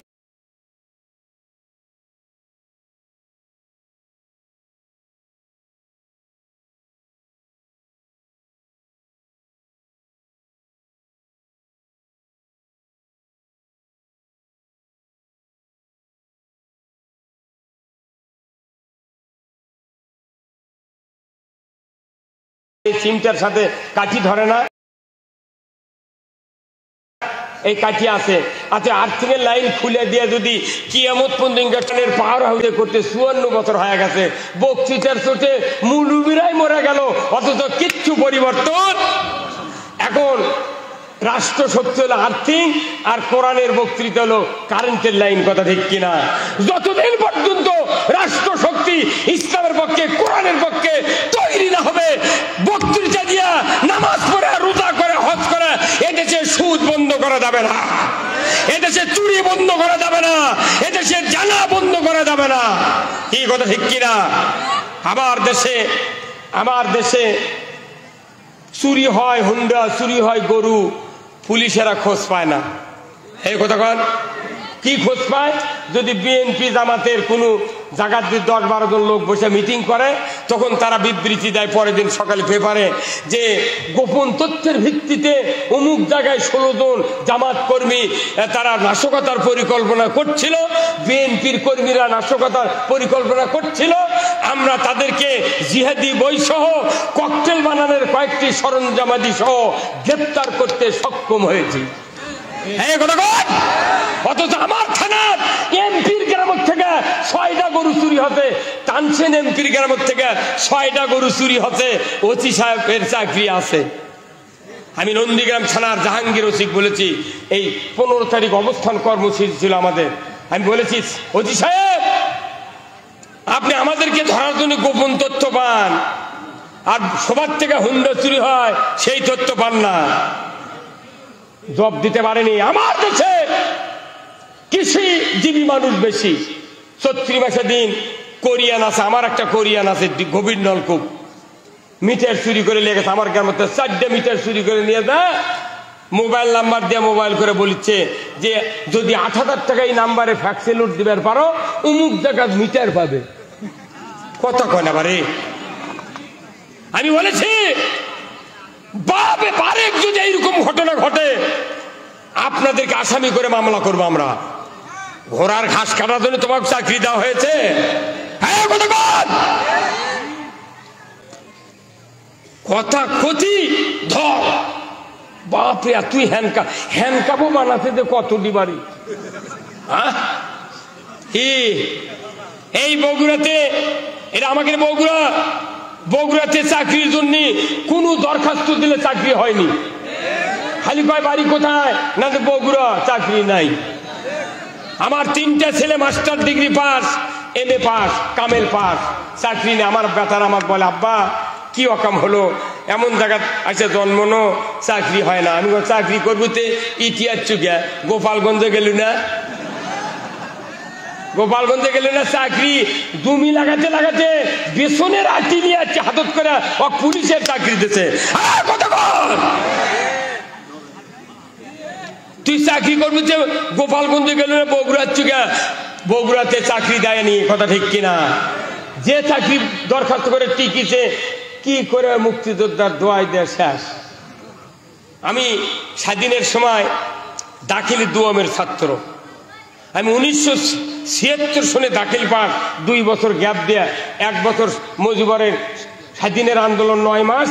চিমটার সাথে কাঠি ধরে না, এই কাঠি আছে। আচ্ছা, আর্থিং এর লাইন খুলে দিয়ে যদি কিয়ামত পর্যন্ত পাহাড় হাউসে করতে 54 বছর হয়ে গেছে, বক্তৃতার চোটে মুলুবিরাই মরে গেল, অথচ কিচ্ছু পরিবর্তন। এখন রাষ্ট্র শক্তি হলো আর্থিং, আর কোরআনের বক্তৃতা হলো কারেন্টের লাইন। কথা ঠিক কিনা? যতদিন পর্যন্ত রাষ্ট্র শক্তি ইসলামের পক্ষে, কোরআনের পক্ষে তৈরি না হবে, বক্তৃতা দিয়া, নামাজ পড়ে, রোজা করে, হজ করে এদেশে সুদ বন্ধ করা যাবে না, এদেশে চুরি বন্ধ করা যাবে না, এদেশে জানা বন্ধ করা যাবে না। কি কথা ঠিক কিনা? আমার দেশে চুরি হয় হুন্ডা, চুরি হয় গরু, পুলিশেরা খোঁজ পায় না। এই কথা কন, কি খোঁজ পায়? যদি বিএনপি জামাতের কোনো জায়গার 10-12 জন লোক বসে মিটিং করে, তখন তারা বিবৃতি দেয় পরের দিন সকালে পেপারে যে গোপন তথ্যের ভিত্তিতে অমুক জায়গায় 16 জন জামাত কর্মী তারা নাশকতার পরিকল্পনা করছিল, বিএনপির কর্মীরা নাশকতার পরিকল্পনা করছিল, আমরা তাদেরকে জিহাদি বই সহ ককটেল বানানোর কয়েকটি সরঞ্জামাদি সহ গ্রেপ্তার করতে সক্ষম হয়েছি। অথচ আমার থানার এমপির গ্রাম থেকে 6টা গরু চুরি হতে, টানছেন এমপির গ্রাম থেকে 6টা গরু চুরি হতে, ওসি সাহেবের চাকরি আছে। আমি নন্দীগ্রাম থানার জাহাঙ্গীর ওসি বলেছি, এই 15 তারিখ অবস্থান কর্মসূচি ছিল আমাদের, আমি বলেছি ওসি সাহেব আপনি আমাদেরকে ধরার জন্য গোপন তথ্য পান, আর সবার থেকে হুন্ডা চুরি হয় সেই তথ্য পান না, জব দিতে পারেনি। আমার দেশে কৃষিজীবী মানুষ বেশি। 34 মাসে দিন কোরিয়ান আছে, আমার একটা কোরিয়ান আছে, গভীর নলকূপ, মিটার চুরি করে লেগেছে আমার গ্রামের 4টে মিটার চুরি করে নিয়ে যায়, মোবাইল নাম্বার দিয়ে মোবাইল করে বলছে যে যদি 8,000 টাকা এই নাম্বারে ফ্যাক্সে লুট দিবার পারো অমুক জায়গায় মিটার পাবে। কথা কয় না বারে। আমি বলেছি বারে যদি এইরকম ঘটনা ঘটে আপনাদেরকে আসামি করে মামলা করবো আমরা। ঘোড়ার ঘাস কাটার জন্য তোমাকে চাকরি দেওয়া হয়েছে? হ্যাঁ, কথা ক্ষতি ধর বাপরে। তুই হ্যান্ডকাপও বানাতে দে কত ডিবারি। হ্যাঁ, এই বগুড়াতে, এটা আমাকে বগুড়াতে চাকরির জন্য কোন দরখাস্ত দিলে চাকরি হয়নি। খালি কয় বাড়ি কোথায়, না বগুড়া, চাকরি নাই। আমার 3টা ছেলে master degree pass, MA pass, কামেল পাস, চাকরি নেই। আমার বেটার আমাকে বলে আব্বা কি অকাম হলো, এমন জায়গা আছে জন্মনো, চাকরি হয় না। আমি চাকরি করবো তে ইতিহাস চুকিয়া গোপালগঞ্জে গেলু না, গোপালগঞ্জে গেলে না চাকরি জমি লাগাতে লাগাতে বেসনের আটি নিয়ে যাচ্ছে হাতত করে পুলিশের চাকরি দিচ্ছে। তুই চাকরি করবি গোপালগঞ্জে গেলে না বগুড়ার চুকে, বগুড়াতে চাকরি দেয়নি। কথা ঠিক কিনা? যে চাকরি দরখাস্ত করে টিকিছে কি করে মুক্তিযোদ্ধার দোয়াই দেয় শেষ। আমি স্বাধীনের সময় দাখিল দুয়ামের ছাত্র। আমি 1976 সনে দাখিল পাস, 2 বছর গ্যাপ দেয়া, 1 বছর মুজিবরের স্বাধীনের আন্দোলন 9 মাস,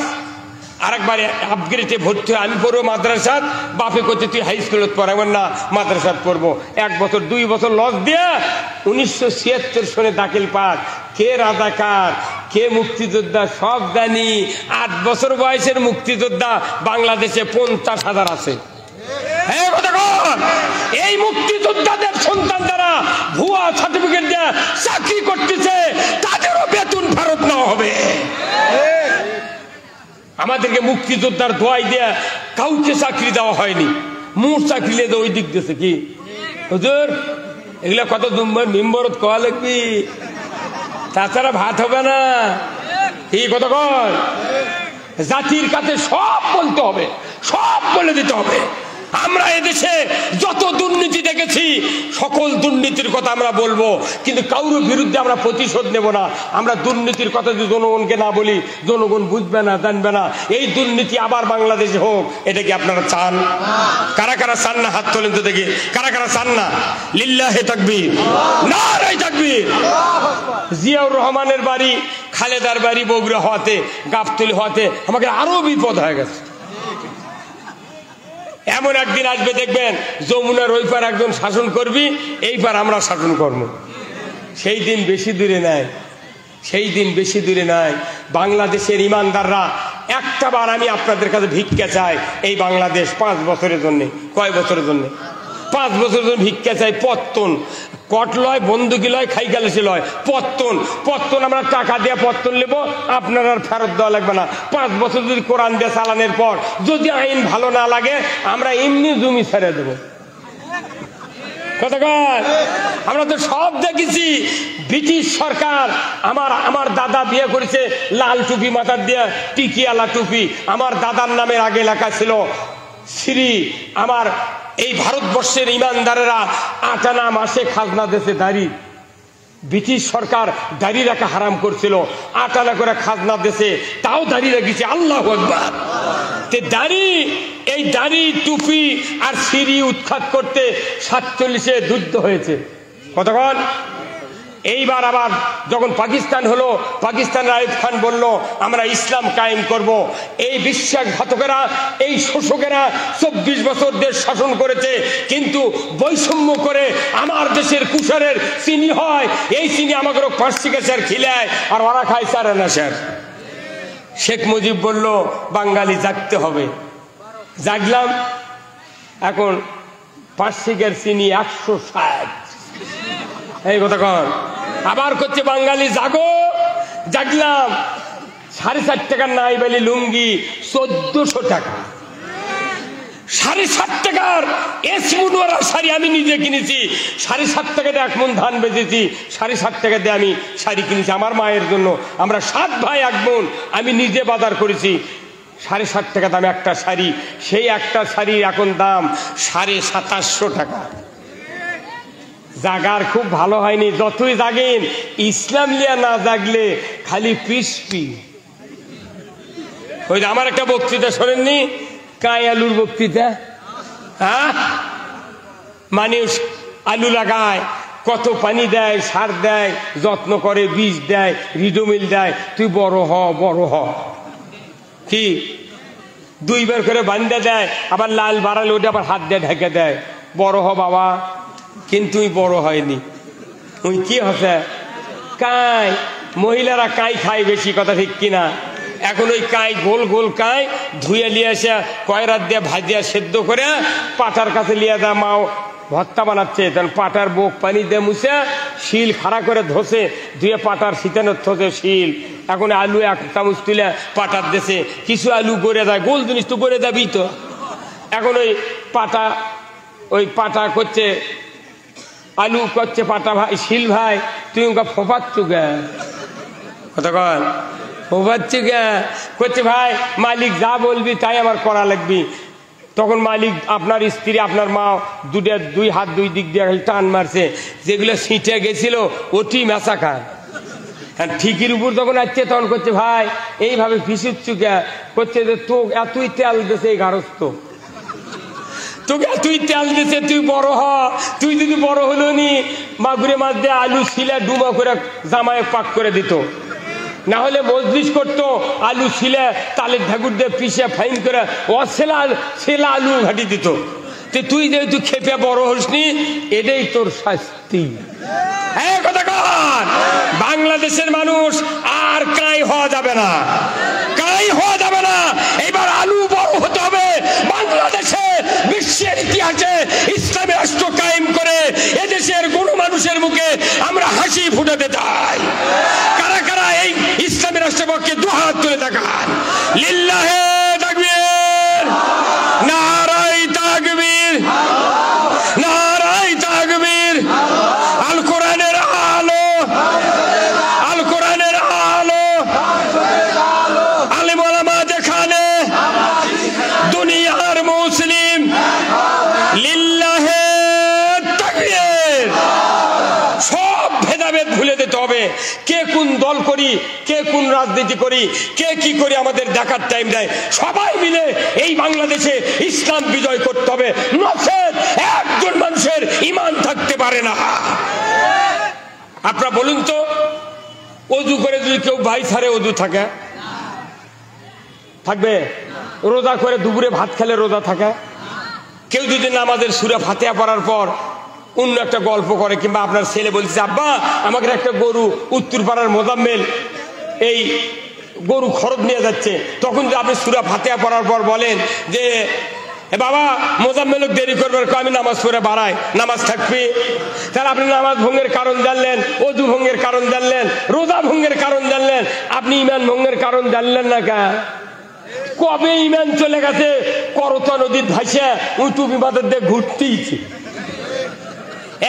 আরেকবার আপগ্রেডে ভর্তি হয়ে আমি পড়বো মাদ্রাসাত। বাপে করতে তুই হাই স্কুলত পড়াবো না, মাদ্রাসাত পড়বো। 1 বছর 2 বছর লস দিয়া 1976 সনে দাখিল পাস। কে রাজাকার কে মুক্তিযোদ্ধা সব জানি। 8 বছর বয়সের মুক্তিযোদ্ধা বাংলাদেশে 50,000 আছে। এই মুক্তিযোদ্ধাদের সন্তান যারা ভুয়া সার্টিফিকেট দিয়ে চাকরি করতেছে তাদেরও বেতন ফেরত নেওয়া হবে। আমাদেরকে মুক্তিযোদ্ধার দোয়াই দেয়া কাউকে চাকরি দেওয়া হয়নি। মোট চাকরি লেদে ওই দিক দিয়েছে কি হুজুর, এগুলা কত মেম্বরত কোয়া লাগবি, তাছাড়া ভাত হবে না। কি কত কর জাতির কাছে সব বলতে হবে, সব বলে দিতে হবে। আমরা এদেশে যত দুর্নীতি দেখেছি সকল দুর্নীতির কথা আমরা বলবো, কিন্তু কারোর বিরুদ্ধে আমরা প্রতিশোধ নেব না। আমরা দুর্নীতির কথা যদি জনগণকে না বলি জনগণ বুঝবে না, জানবে না। এই দুর্নীতি আবার বাংলাদেশে হোক, এটা কি আপনারা চান? কারা কারা চান না হাত তোলেন তো দেখি। কারা কারা চান না? লিল্লাহে তাকবীর, নারে তাকবীর। জিয়াউর রহমানের বাড়ি, খালেদার বাড়ি বগুড়া হওয়াতে, গাবতলী হওয়াতে আমাকে আরো বিপদ হয়ে গেছে। এমন একদিন আসবে দেখবেন যমুনার ওই পার একজন শাসন করবি, এই পার আমরা শাসন করবো। সেই দিন বেশি দূরে নাই, সেই দিন বেশি দূরে নাই। বাংলাদেশের ইমানদাররা একটা বার আমি আপনাদের কাছে ভিক্ষা চাই। এই বাংলাদেশ 5 বছরের জন্য, কয় বছরের জন্য? 5 বছরের জন্য ভিক্ষা চাই। পত্তন কট লয়, বন্দুকি লয়, খাই গালাসি লয়, পত্তন। পত্তন আমরা টাকা দিয়ে পত্তন নেব, আপনার আর ফেরত দেওয়া লাগবে না। 5 বছর যদি কোরআন দিয়ে চালানোর পর যদি আইন ভালো না লাগে আমরা এমনি জমি ছেড়ে দেবো। কতক্ষণ আমরা তো সব দেখেছি। ব্রিটিশ সরকার, আমার দাদা বিয়ে করেছে লাল টুপি মাথার দিয়ে, টিকিয়ালা টুপি। আমার দাদার নামের আগে লেখা ছিল শ্রী। আমার এই ভারতবর্ষের ইমানদারেরা 8 আনা মাসে খাজনা দেশে দাঁড়ি। ব্রিটিশ সরকার দাড়ি রাখা হারাম করছিল, 8 আনা করে খাজনা দেশে, তাও দাড়ি রেখেছে। আল্লাহু আকবার। দাড়ি, এই দাড়ি টুপি আর সিঁড়ি উৎখাত করতে 47-এ যুদ্ধ হয়েছে। কতক্ষণ? এইবার আবার যখন পাকিস্তান হলো, পাকিস্তানের আইয়ুব খান বলল আমরা ইসলাম কায়েম করব। এই বিশ্বাসঘাতকেরা, এই শোষকেরা 24 বছর দেশ শাসন করেছে, কিন্তু বৈষম্য করে আমার দেশের কুষাণের চিনি হয়, এই চিনি আমাকে 5 টাকা স্যার খিলায়, আর ওরা খায় 4 আনা স্যার। শেখ মুজিব বলল বাঙালি জাগতে হবে। জাগলাম। এখন 5 টাকার চিনি 160। এই কথা কন। আবার করছে বাঙালি জাগো। জাগলাম। 4.5 টাকার নাই বেলি লুঙ্গি 1400 টাকা। 7.5 টাকার এসমুনওয়ালা শাড়ি আমি নিজে কিনেছি। 7.5 টাকা দিয়ে 1 মণ ধান বেচেছি। 7.5 টাকা দিয়ে আমি শাড়ি কিনেছি আমার মায়ের জন্য। আমরা 7 ভাই 1 বোন, আমি নিজে বাজার করেছি। 7.5 টাকা দামে একটা শাড়ি। সেই একটা শাড়ির এখন দাম 2750 টাকা। জাগার খুব ভালো হয়নি, যতই জাগেন ইসলাম লিয়া না জাগলে খালি পিসপি। ওই আমার একটা বক্তৃতা শোনেননি, কাই আলুর বক্তৃতা? হ্যাঁ, মানুষ আলু লাগায়, কত পানি দেয়, সার দেয়, যত্ন করে, বীজ দেয়, রিডোমিল দেয়, তুই বড় হ বড় হ, কি 2 বার করে বান্ধা দেয়, আবার লাল বাড়ালে ওটা আবার হাত দিয়ে ঢেকে দেয়, বড় হ বাবা। কিন্তু বড় হয়নি, ওই কি হচ্ছে কাই। মহিলারা কাই খায় বেশি, কথা ঠিক কিনা? এখন ওই কাই গোল গোল কাই ধুয়ে নিয়ে আসে, কয়রাত দিয়ে ভাজিয়া সেদ্ধ করে পাটার কাছে লিয়ে দেয়, মাও ভর্তা বানাচ্ছে, তখন পাটার বুক পানি দিয়ে মুছে শিল খাড়া করে ধসে ধুয়ে পাটার শীতানোর থসে শিল। এখন আলু 1 চামচ তুলে পাটার দেশে কিছু আলু গড়ে দেয়, গোল জিনিস তো গড়ে দেবি তো। এখন ওই পাটা করছে, আলু করছে পাটা, ভাই শিল ভাই তুই ওকে ফোপাচ্ছ গে, কতক্ষণ ফোপাচ্ছ গে, করছে ভাই মালিক যা বলবি তাই আমার করা লাগবি। তখন মালিক আপনার স্ত্রী আপনার মা 2 হাত 2 দিক দিয়ে টান মারছে, যেগুলো ছিটে গেছিল ওটি মেশা খায়। হ্যাঁ, ঠিকির উপর যখন আসছে তখন করছে ভাই এইভাবে পিছুচ্ছ কে, করছে যে তো এতই তেল দিয়েছে এই গারস্থ, তোকে তুই তেল দিছে, তুই বড় হ। তুই যদি বড় হলো নি মাগুরে মাছ দিয়ে আলু শিলে ডুবা করে জামায় পাক করে দিত, না হলে মজলিস করতো, আলু শিলে তালের ঢাকুর দিয়ে পিষে ফাইন করে সেলা আলু ঘাটি দিত। তুই যেহেতু খেপে বড় হসনি, এটাই তোর শাস্তি। বাংলাদেশের মানুষ আর কাই হওয়া যাবে না, কাই হওয়া যাবে না। এবার আলু বড় হতে হবে। বাংলাদেশে বিশ্বের ইতিহাসে ইসলামী রাষ্ট্র কায়েম করে এদেশের কোনো মানুষের মুখে আমরা হাসি ফুটাতে চাই। কারা কারা এই ইসলামী রাষ্ট্রের পক্ষে 2 হাত তুলে দেখান। লিল্লাহে তাকবীর, নারায়ে তাকবীর, নারায়ে তাকবীর। আল কোরআনের আলো, আল কোরআনের আলো, আলেম ওলামা যেখানে, দুনিয়ার মুসলিম। লিল্লাহে তাকবীর। সব ভেদাভেদ ভুলে যেতে হবে। কে কোন দল করি, কে কোন রাজনীতি করি, কে কি করি আমাদের দেখার টাইম দেয়। সবাই মিলে এই বাংলাদেশে ইসলাম বিজয় করতে হবে, নচেত একজন মানুষের ঈমান থাকতে পারে না। আপনারা বলুন তো, ওযু করে যদি কেউ ভাই ছাড়ে ওযু থাকে থাকবে? রোজা করে দুপুরে ভাত খেলে রোজা থাকে? কেউ যদি নামাজের সূরা ফাতিহা পড়ার পর অন্য একটা গল্প করে, কিংবা আপনার ছেলে বলছে আব্বা আমাকে একটা গরু উত্তরপাড়ার মোজাম্মেল এই গরু খরচ নিয়ে যাচ্ছে, তখন যদি আপনি সূরা ফাতিহা পড়ার পর বলেন যে বাবা মোজাম্মেল দেরি করবার, আমি নামাজ পড়ে বাড়াই, নামাজ থাকবে? তাহলে আপনি নামাজ ভঙ্গের কারণ জানলেন, ওযু ভঙ্গের কারণ জানলেন, রোজা ভঙ্গের কারণ জানলেন, আপনি ঈমান ভঙ্গের কারণ জানলেন না কে? কবে ঈমান চলে গেছে? করতা নদীর ভাইসা উঁচু বিবাদের দিয়ে ঘুরতেইছে।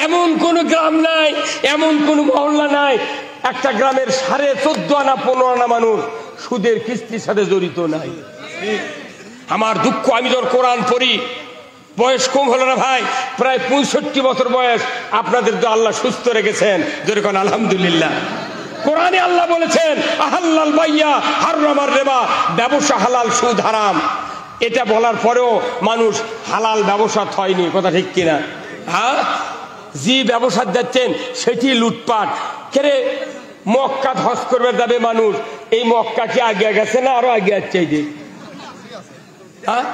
এমন কোন গ্রাম নাই, এমন কোন মহল্লা নাই, একটা গ্রামের 14.5 আনা 15 আনা মানুষ সুদের কিস্তির সাথে জড়িত নাই। আমার দুঃখ, আমি যখন কোরআন পড়ি, বয়স কম হলো না ভাই, প্রায় 65 বছর বয়স। আপনাদের তো আল্লাহ সুস্থ রেখেছেন, যেরকম আলহামদুলিল্লাহ। কোরআনে আল্লাহ বলেছেন আহাল্লাল বাইয়া হারামার রিবা, ব্যবসা হালাল সুদ হারাম। এটা বলার পরেও মানুষ হালাল ব্যবসা হয়নি, কথা ঠিক কিনা? হ্যাঁ, যে ব্যবসা যাচ্ছেন সেটি লুটপাট। কেরে মক্কা হজ করবে যাবে মানুষ, এই মক্কা কি আগে গেছে না আরো আগে যাচ্ছে? হ্যাঁ,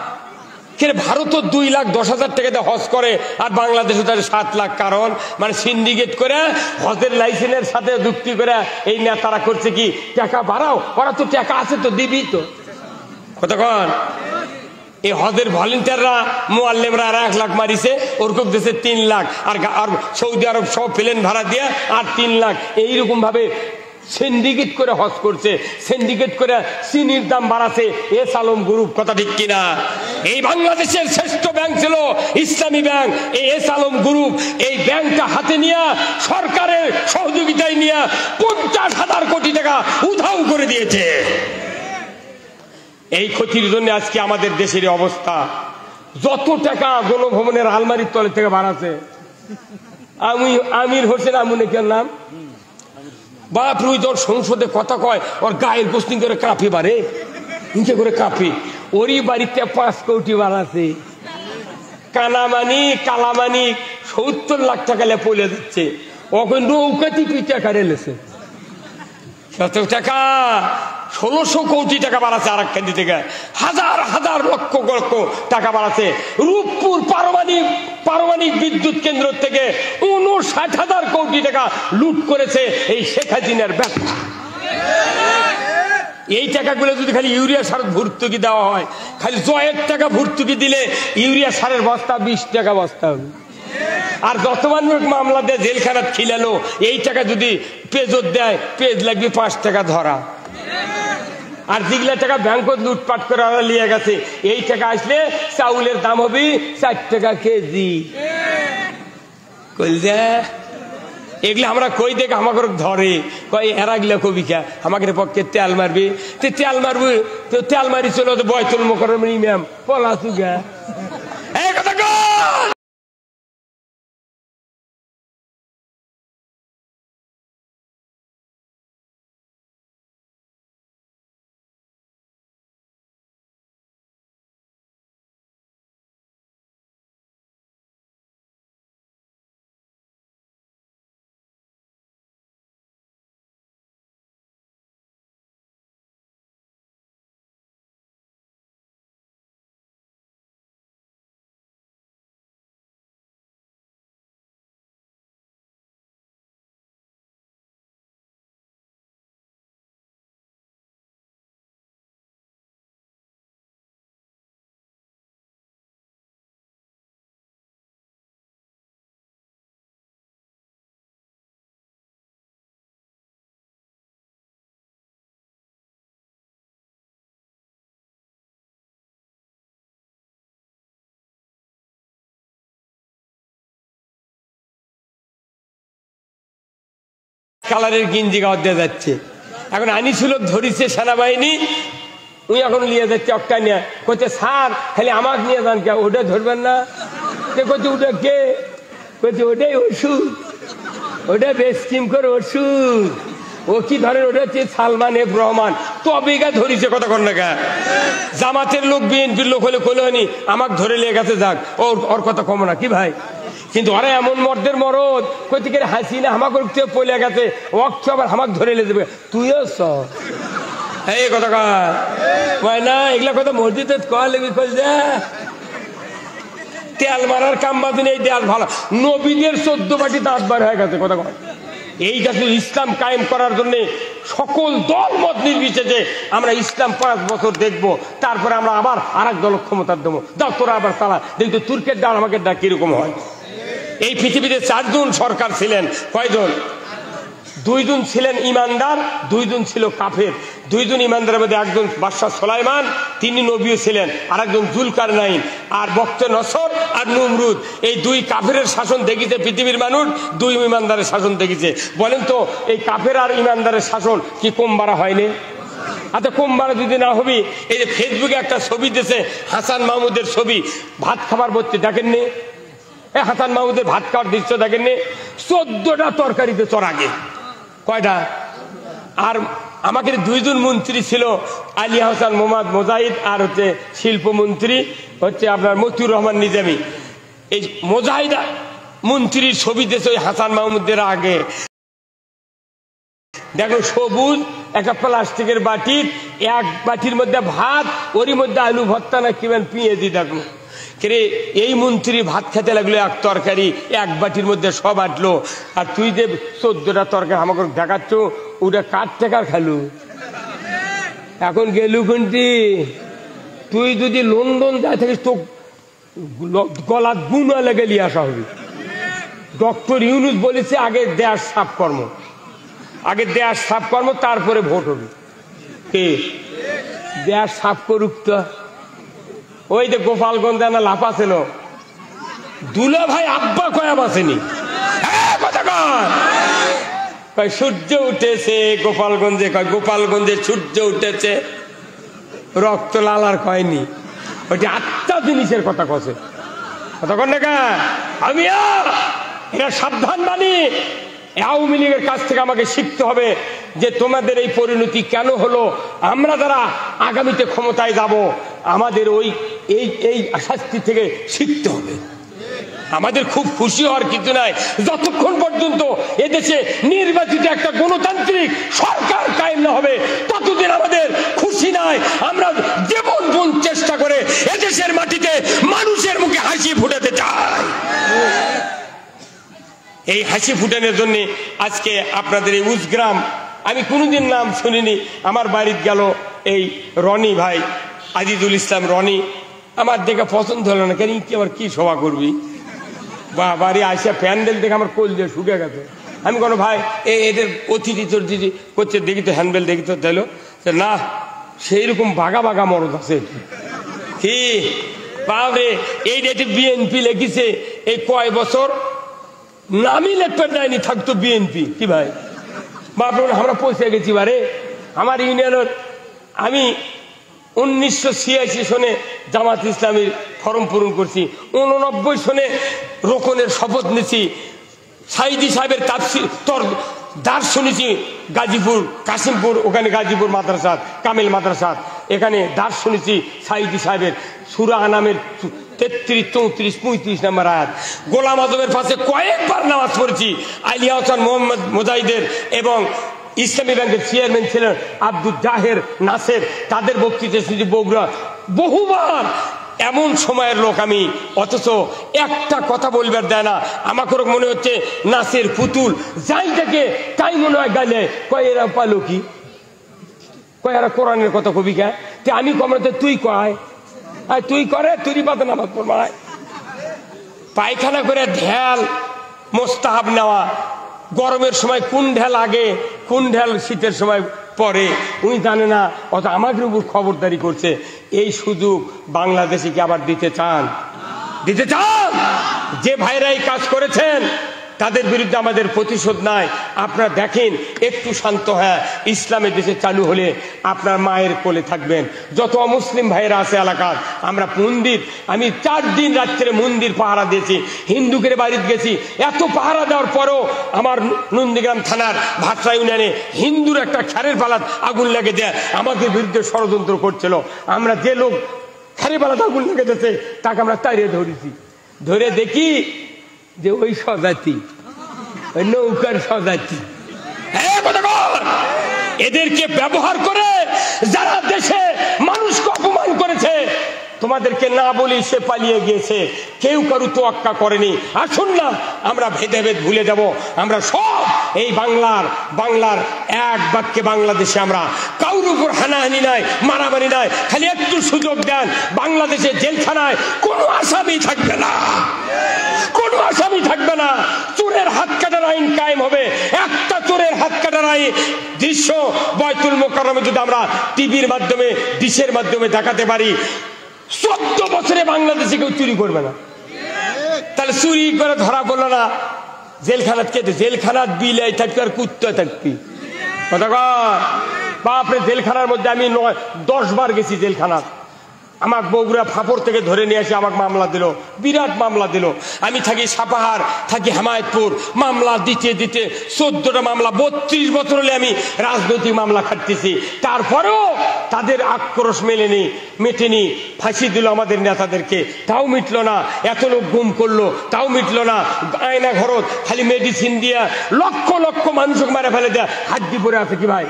ভারতও 2,10,000 টাকাতে হজ করে, আর বাংলাদেশে তার 7 লাখ। কারণ মানে সিন্ডিকেট করে হজের লাইসেন্সের সাথে যুক্তি করে এই নেতারা করছে কি, টাকা বাড়াও, ওরা তো টাকা আছে তো দিবি তো। কতক্ষণ এই হজের ভলেন্টিয়াররা মুআল্লিমরা 1 লাখ মারিছে, ওরকম দেশে 3 লাখ, আর সৌদি আরব সব প্লেন ভাড়া দিয়ে আর 3 লাখ। এইরকম ভাবে সিন্ডিকেট করে হজ করছে, সিন্ডিকেট করে চিনির দাম বাড়াচ্ছে এস আলম গ্রুপ, কথা ঠিক কিনা? এই বাংলাদেশের শ্রেষ্ঠ ব্যাংক ছিল ইসলামী ব্যাংক। এই এস আলম গ্রুপ এই ব্যাংকটা হাতে নিয়ে সরকারের সহযোগিতায় নিয়ে 50,000 কোটি টাকা উধাও করে দিয়েছে। এই ক্ষতির জন্য আজকে আমাদের দেশের অবস্থা। যত টাকা গণভবনের আলমারির তলে থেকে বাড়াচ্ছে, আমির হোসেন আমুনের নাম বাপ রুই তোর সংসদে কথা কয় ওর গায়ের গোস্তিং করে কাঁপি বারে নিচে করে কাঁপি ওরই বাড়িতে 5 কোটি বার আছে কানামানি কালামানি 70 লাখ টাকা পড়ে দিচ্ছে ওকে নৌকাতি পিঠা কারে লেছে 70 টাকা 1600 কোটি টাকা বাড়াচ্ছে আর একখান থেকে হাজার হাজার লক্ষ লক্ষ টাকা বাড়াচ্ছে রূপপুর পারমাণবিক বিদ্যুৎ কেন্দ্র থেকে 59,000 কোটি টাকা লুট করেছে এই শেখ হাসিনার ব্যবসা। এই টাকাগুলো যদি খালি ইউরিয়া সার ভর্তুকি দেওয়া হয় খালি জয়ের টাকা ভর্তুকি দিলে ইউরিয়া সারের বস্তা 20 টাকা বস্তা হবে আর যত মানুষ মামলা দিয়ে জেলখানাত খিলালো এই টাকা যদি পেজত দেয় পেজ লাগবে 5 টাকা ধরা আর যেগুলা টাকা ব্যাংকত লুটপাট করে নিয়ে গেছে এই টাকা আসলে চাউলের দাম হবে 4 টাকা কেজি কইলে এগুলো আমরা কই দেখ আমাকে ধরে কই এরাগুলা কবিকা আমাকে পক্ষে তেল মারবি তেল মারবি তো তেল মারি চলো তো বয়তুল মোকাররমের ইমাম পলাশুগা এই কথা কই কালারের গিঞ্জি গাওয়া দিয়ে যাচ্ছে এখন আনিসুল ধরিছে সেনাবাহিনী উনি এখন নিয়ে যাচ্ছে অক্কা নিয়ে কইতে স্যার খালি আমাকে নিয়ে যান কে ওটা ধরবেন না কইতে ওটা কে কইতে ওটাই ওষুধ ওটা বেশ স্কিম করে ওষুধ ও কি ধরেন ওটা হচ্ছে সালমান এফ রহমান তবেগা ধরিছে কথা কর না কে জামাতের লোক বিএনপির লোক হলে কইলেনি আমাকে ধরে নিয়ে গেছে যাক ওর কথা কম না কি ভাই কিন্তু ওরা এমন মর্দের মরদ কইতে গেলে হাসিনা হামাক পলে গেছে ওকে আবার হামাক ধরে নিয়ে যাবে তুইও এই কথা কয় না এগুলা কথা মসজিদে কয় লেগে কই যে তেল মারার কাম বাদিন এই দেয়াল ভালো নবীদের 14 বাটি দাঁত বার হয়ে গেছে কথা কয় এই গাছ ইসলাম কায়েম করার জন্য সকল দল মত নির্বিশেষে আমরা ইসলাম 5 বছর দেখবো তারপরে আমরা আবার আরেক দল ক্ষমতার দেবো দাও তোরা আবার তারা দেখতো তুর্কের ডাল আমাকে ডাক কিরকম হয় এই পৃথিবীতে 4 জন সরকার ছিলেন কয়জন 2 জন ছিলেন ইমানদার 2 জন ছিল কাফের 2 জন ইমানদারের মধ্যে একজন বাদশাহ সুলাইমান তিনি নবীও ছিলেন আর একজন জুলকারনাইন আর বক্তে নসর আর নমরুদ এই 2 কাফেরের শাসন দেখিছে পৃথিবীর মানুষ 2 ইমানদারের শাসন দেখিছে বলেন তো এই কাফের আর ইমানদারের শাসন কি কম বাড়া হয়নি আচ্ছা কম বাড়া যদি না হবি এই যে ফেসবুকে একটা ছবি দিয়েছে হাসান মাহমুদের ছবি ভাত খাবার বলতে দেখেননি হাসান মাহমুদের ভাত খাওয়ার দৃশ্য দেখেননি 14টা তরকারিতে চড়াগে কয়টা আর আমাকে 2 জন মন্ত্রী ছিল আলী হাসান মোহাম্মদ মোজাহিদ আর হচ্ছে শিল্পমন্ত্রী হচ্ছে আপনার মতিউর রহমান নিজামী এই মোজাহিদ মন্ত্রীর ছবি দিয়েছে ওই হাসান মাহমুদের আগে দেখো সবুজ একটা প্লাস্টিকের বাটির এক বাটির মধ্যে ভাত ওরই মধ্যে আলু ভর্তা না কিবেন পেঁয়াজি দেখো কে এই মন্ত্রী ভাত খেতে লাগলো এক তরকারি এক বাটির মধ্যে সব আটলো আর তুই যে 14টা তরকারি আমাকে দেখাচ্ছ ওটা কার টাকার খালু এখন গেলু কোনটি তুই যদি লন্ডন যাই থাকিস তো গলাত বুনা লেগে নিয়ে আসা হবে ডক্টর ইউনুস বলেছে আগে দেশ সাফ কর্ম আগে দেশ সাফ কর্ম তারপরে ভোট হবে কে দেশ সাফ করুক তো ওই যে গোপালগঞ্জ না লাফা ছিল দুলা ভাই আব্বা কয়াম আসেনি সূর্য উঠেছে গোপালগঞ্জে কয় গোপালগঞ্জে সূর্য উঠেছে রক্ত লাল আর কয়নি ওইটি 8টা জিনিসের কথা কছে কথা কন না আমি এরা সাবধান বাণী। আওয়ামী লীগের কাছ থেকে আমাকে শিখতে হবে যে তোমাদের এই পরিণতি কেন হলো। আমরা যারা আগামীতে ক্ষমতায় যাব আমাদের ওই এই শাস্তি থেকে শিখতে হবে। আমাদের খুব খুশি হওয়ার কিছু নাই, যতক্ষণ পর্যন্ত এদেশে নির্বাচিত একটা গণতান্ত্রিক সরকার কায়েম না হবে ততদিন আমাদের খুশি নাই। আমরা জীবন চেষ্টা করে এদেশের মাটিতে মানুষের মুখে হাসি ফুটাতে চাই। এই হাসি ফুটানোর জন্য আজকে আপনাদের এই উজগ্রাম, আমি কোনোদিন নাম শুনিনি, আমার বাড়িতে গেল এই রনি ভাই, আজিজুল ইসলাম রনি, আমার দেখে পছন্দ হলো না। কেন কি আবার কি সভা করবি, বা বাড়ি আসে প্যান্ডেল দেখে আমার কোল দিয়ে শুকে গেছে। আমি কোনো ভাই এদের অতিথি চর্চিতি করছে, দেখি তো হ্যান্ডবেল দেখি তো তাইলো না, সেই রকম বাঘা বাঘা মরদ আছে কি বাবরে। এই ডেটে বিএনপি লেগেছে, এই কয় বছর নামই লেখতে দেয়নি, থাকতো বিএনপি। কি ভাই বাবর, আমরা পৌঁছে গেছি বারে। আমার ইউনিয়নের আমি 1986 সনে জামাত ইসলামীর ফর্ম পূরণ করছি, 89 সনে রোকনের শপথ নিছি, সাইদি সাহেবের দাস শুনেছি গাজীপুর কাশিমপুর, ওখানে গাজীপুর মাদ্রাসা কামিল মাদ্রাসা, এখানে দাস শুনেছি সাইদি সাহেবের সূরা আনামের 33, 34, 35 নম্বর আয়াত। গোলাম আজমের পাশে কয়েকবার নামাজ পড়েছি। আলিয়া হাসান মোহাম্মদ মুজাহিদের এবং ইসলামী ব্যাংকের চেয়ারম্যান ছিলেন আব্দুল জাহের নাসের, তাদের বক্তৃতা শুনেছি বগুড়া বহুবার। এমন সময়ের লোক আমি, অথচ একটা কথা বলবার দেয় না। আমাকে মনে হচ্ছে নাসের পুতুল, যাই থাকে তাই মনে হয় গাইলে কয় এরা পালো কি, কয় এরা কোরআনের কথা কবি কে, আমি কমরাতে তুই কয় তুই করে তুই পাতে নামাজ পড়বায়। পায়খানা করে ঢেল মোস্তাহাব নেওয়া, গরমের সময় কোন ঢেল আগে কোন ঢেল শীতের সময় পরে উনি জানে না, অত আমাদের উপর খবরদারি করছে। এই সুযোগ বাংলাদেশে কি আবার দিতে চান? দিতে চান? যে ভাইরা এই কাজ করেছেন তাদের বিরুদ্ধে আমাদের প্রতিশোধ নাই। আপনারা দেখেন, একটু শান্ত হ্যাঁ, ইসলামের দেশে চালু হলে আপনার মায়ের কোলে থাকবেন। যত অমুসলিম ভাইরা আছে এলাকার, আমরা মন্দির, আমি 4 দিন রাত্রে মন্দির পাহারা দিয়েছি, হিন্দুদের বাড়িতে গেছি। এত পাহারা দেওয়ার পরও আমার নন্দীগ্রাম থানার ভাটরা ইউনিয়নে হিন্দুর একটা খ্যারের পালাত আগুন লেগে দেয়, আমাদের বিরুদ্ধে ষড়যন্ত্র করছিল। আমরা যে লোক খ্যারের পালাত আগুন লেগে দিয়েছে তাকে আমরা তাড়িয়ে ধরেছি। ধরে দেখি যে ওই স্বজাতি, ওই নৌকার স্বজাতি। এদেরকে ব্যবহার করে যারা দেশে মানুষকে অপমান করেছে, তোমাদেরকে না বলি সে পালিয়ে গিয়েছে, কেউ কারু তোয়াক্কা করেনি। আসুন না আমরা ভেদাভেদ ভুলে যাব, আমরা সব এই বাংলার এক বাক্যে বাংলাদেশে আমরা কারোর উপর হানাহানি নাই, মারামারি নাই। খালি একটু সুযোগ দেন, বাংলাদেশে জেলখানায় কোনো আসামি থাকবে না, কোনো আসামি থাকবে না। চোরের হাত কাটার আইন কায়েম হবে। একটা চোরের হাত কাটার আইন দৃশ্য বয়তুল মোকাররমে যদি আমরা টিভির মাধ্যমে ডিশের মাধ্যমে দেখাতে পারি, 14 বছরে বাংলাদেশে কেউ চুরি করবে না। তাহলে চুরি করে ধরা পড়লো না, জেলখানাত কে? জেলখানাত বিলাই থাকবি আর কুত্তা থাকবি। কথা কর বাপরে, জেলখানার মধ্যে আমি 10 বার গেছি জেলখানাত। আমাকে বগুড়া ফাপড় থেকে ধরে নিয়ে এসে আমাকে মামলা দিল, বিরাট মামলা দিল। আমি থাকি সাপাহার, থাকি হেমায়তপুর, মামলা দিতে দিতে 14টা মামলা, 32 বছর হলে আমি রাজনৈতিক মামলা খাটতেছি। তারপরেও তাদের আক্রোশ মেটেনি, ফাঁসি দিল আমাদের নেতাদেরকে, তাও মিটলো না। এত লোক গুম করলো, তাও মিটলো না। আয়না ঘরত খালি মেডিসিন দিয়া লক্ষ লক্ষ মানুষকে মারা ফেলে দেয়। হাড্ডি পরে আছে কি ভাই,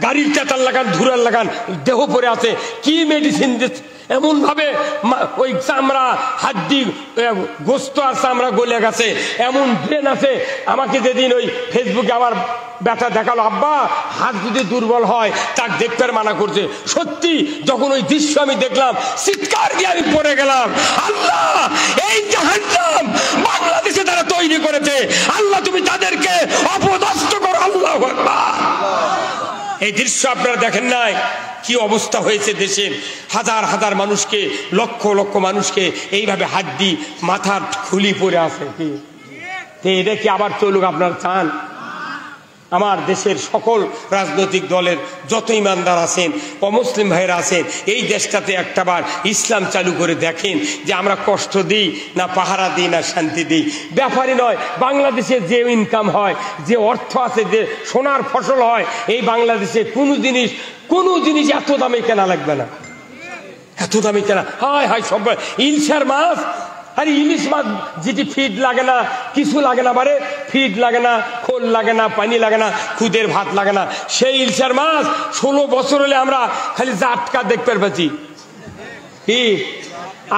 গাড়ির চাতার লাগান, ধুরার লাগান, দেহ পরে আছে, কি মেডিসিন দিচ্ছে? এমন ভাবে ওই চামড়া, হাড্ডি, গোস্ত আর চামড়া গলে গেছে, এমন ব্রেন আছে। আমাকে যেদিন ওই ফেসবুকে আমার ব্যথা দেখালো, আব্বা হাত যদি দুর্বল হয় তার দেখতে মানা করছে। সত্যি যখন ওই দৃশ্য আমি দেখলাম, চিৎকার দিয়ে আমি পড়ে গেলাম, আল্লাহ এই জাহান্নাম বাংলাদেশে তারা তৈরি করেছে, আল্লাহ তুমি তাদেরকে অপদস্থ করো। আল্লাহু আকবার। এই দৃশ্য আপনারা দেখেন নাই? কি অবস্থা হয়েছে দেশের, হাজার হাজার মানুষকে, লক্ষ লক্ষ মানুষকে এইভাবে হাড্ডি মাথার খুলি পরে আছে। কি এটা কি আবার চলুক? আপনারা চান? আমার দেশের সকল রাজনৈতিক দলের যত ইমানদার আছেন, অমুসলিম ভাইয়েরা আছেন, এই দেশটাতে একটাবার ইসলাম চালু করে দেখেন যে আমরা কষ্ট দিই না পাহারা দিই না শান্তি দিই। ব্যাপারই নয়, বাংলাদেশে যে ইনকাম হয়, যে অর্থ আছে, যে সোনার ফসল হয়, এই বাংলাদেশে কোনো জিনিস এত দামে কেনা লাগবে না, এত দামে কেনা। হায় হায়, সব ইলশার মাছ, আরে ইলিশ মাছ যেটি ফিড লাগে না, কিছু লাগে না, বারে ফিড লাগে না, খোল লাগে না, পানি লাগে না, খুদের ভাত লাগে না, সেই ইলশার মাছ 16 বছর হলে আমরা খালি জাটকা দেখতে পাচ্ছি। কি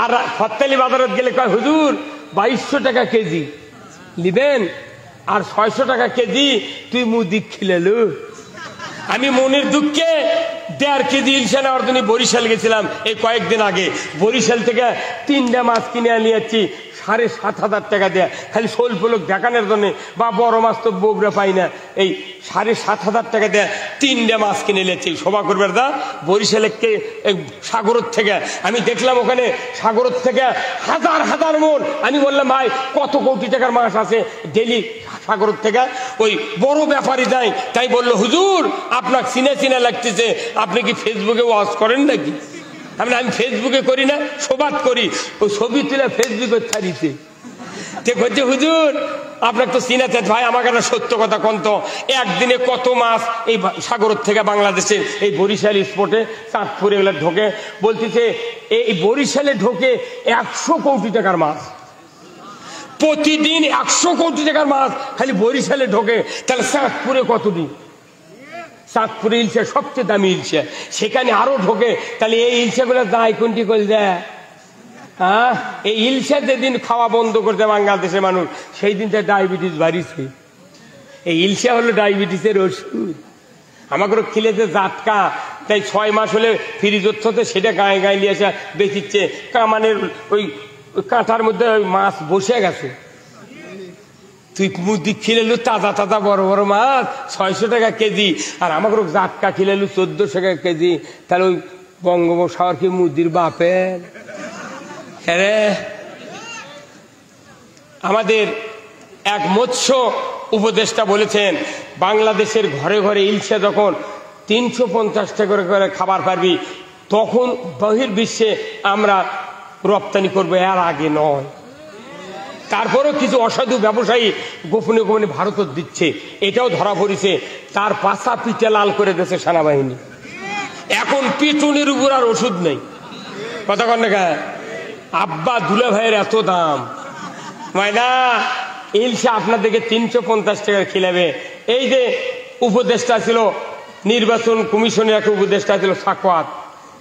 আর হরতালি বাজারত গেলে কয়, হুজুর 2200 টাকা কেজি নিবেন আর 600 টাকা কেজি তুই মুদি খিলেলু। আমি মনের দুঃখে 1.5 কেজি ইলশা নেওয়ার জন্য বরিশাল গেছিলাম এই কয়েকদিন আগে। বরিশাল থেকে 3টা মাছ কিনে নিয়েছি 7,500 টাকা দেয়া, খালি শোল ফলক দেখানোর জন্য, বা বড় মাছ তো বগুড়া পাই না, এই 7,500 টাকা দেয়া 3টা মাছ কিনে নিয়েছি। শোভা করবার দা বরিশালের সাগরের থেকে আমি দেখলাম, ওখানে সাগরের থেকে হাজার হাজার মন। আমি বললাম, ভাই কত কোটি টাকার মাছ আছে ডেলি সাগরের থেকে? ওই বড় ব্যাপারী যায়, তাই বললো, হুজুর আপনার চিনা লাগতেছে, আপনি কি ফেসবুকে ওয়াচ করেন নাকি? আমি ফেসবুকে করি না, সোবাদ করি, ওই ছবি তুলে ফেসবুকে ছাড়িতে। বলছে, হুজুর আপনার তো চিনাতে। ভাই আমাকে একটা সত্য কথা কোন তো, একদিনে কত মাছ এই সাগরের থেকে বাংলাদেশে এই বরিশাল স্পটে চাঁদপুরে এগুলো ঢোকে? বলতেছে এই বরিশালে ঢোকে 100 কোটি টাকার মাছ প্রতিদিন, 100 কোটি টাকার মাছ খালি বরিশালে ঢোকে। তাহলে চাঁদপুরে কতদিন? চাঁদপুরে ইলশা সবচেয়ে দামি ইলশা, সেখানে আরো ঢোকে। তাহলে এই ইলশাগুলো দায় কোনটি করে দেয়? হ্যাঁ, এই ইলশা যেদিন খাওয়া বন্ধ করছে বাংলাদেশের মানুষ, সেই দিনটা ডায়াবেটিস বাড়িছে। এই ইলশা হলো ডায়াবেটিসের ওষুধ। আমাকে খিলেছে জাটকা, তাই 6 মাস হলে ফ্রিজ হচ্ছে, সেটা গায়ে গায়ে নিয়ে এসে বেচিচ্ছে। কামানের ওই কাঁটার মধ্যে ওই মাছ বসে গেছে, তুই মুদি খিলেলু তাজা তাজা বড় বড় মাছ 600 টাকা কেজি, আর আমাকে জাটকা খিলেলু 1400 টাকা কেজি। তাহলে ওই বঙ্গোপসাগর কি মুদির বাপের? হ্যাঁ, আমাদের এক মৎস্য উপদেষ্টা বলেছেন, বাংলাদেশের ঘরে ঘরে ইলশা যখন 350 টাকা করে খাবার পারবি, তখন বহির্বিশ্বে আমরা রপ্তানি করবো, এর আগে নয়। তারপরেও কিছু অসাধু ব্যবসায়ী গোপনে গোপনে ভারত দিচ্ছে, এটাও ধরা পড়েছে। তার পাশা পিঠে লাল করে দিয়েছে সেনাবাহিনী। এখন পিটুনির উপর আর ওষুধ নেই। কথা কন না, আব্বা দুলা ভাইয়ের এত দাম, মাইনা ইলশা আপনাদেরকে 350 টাকা খিলাবে। এই যে উপদেষ্টা ছিল নির্বাচন কমিশনের, এক উপদেষ্টা ছিল সাকওয়াত,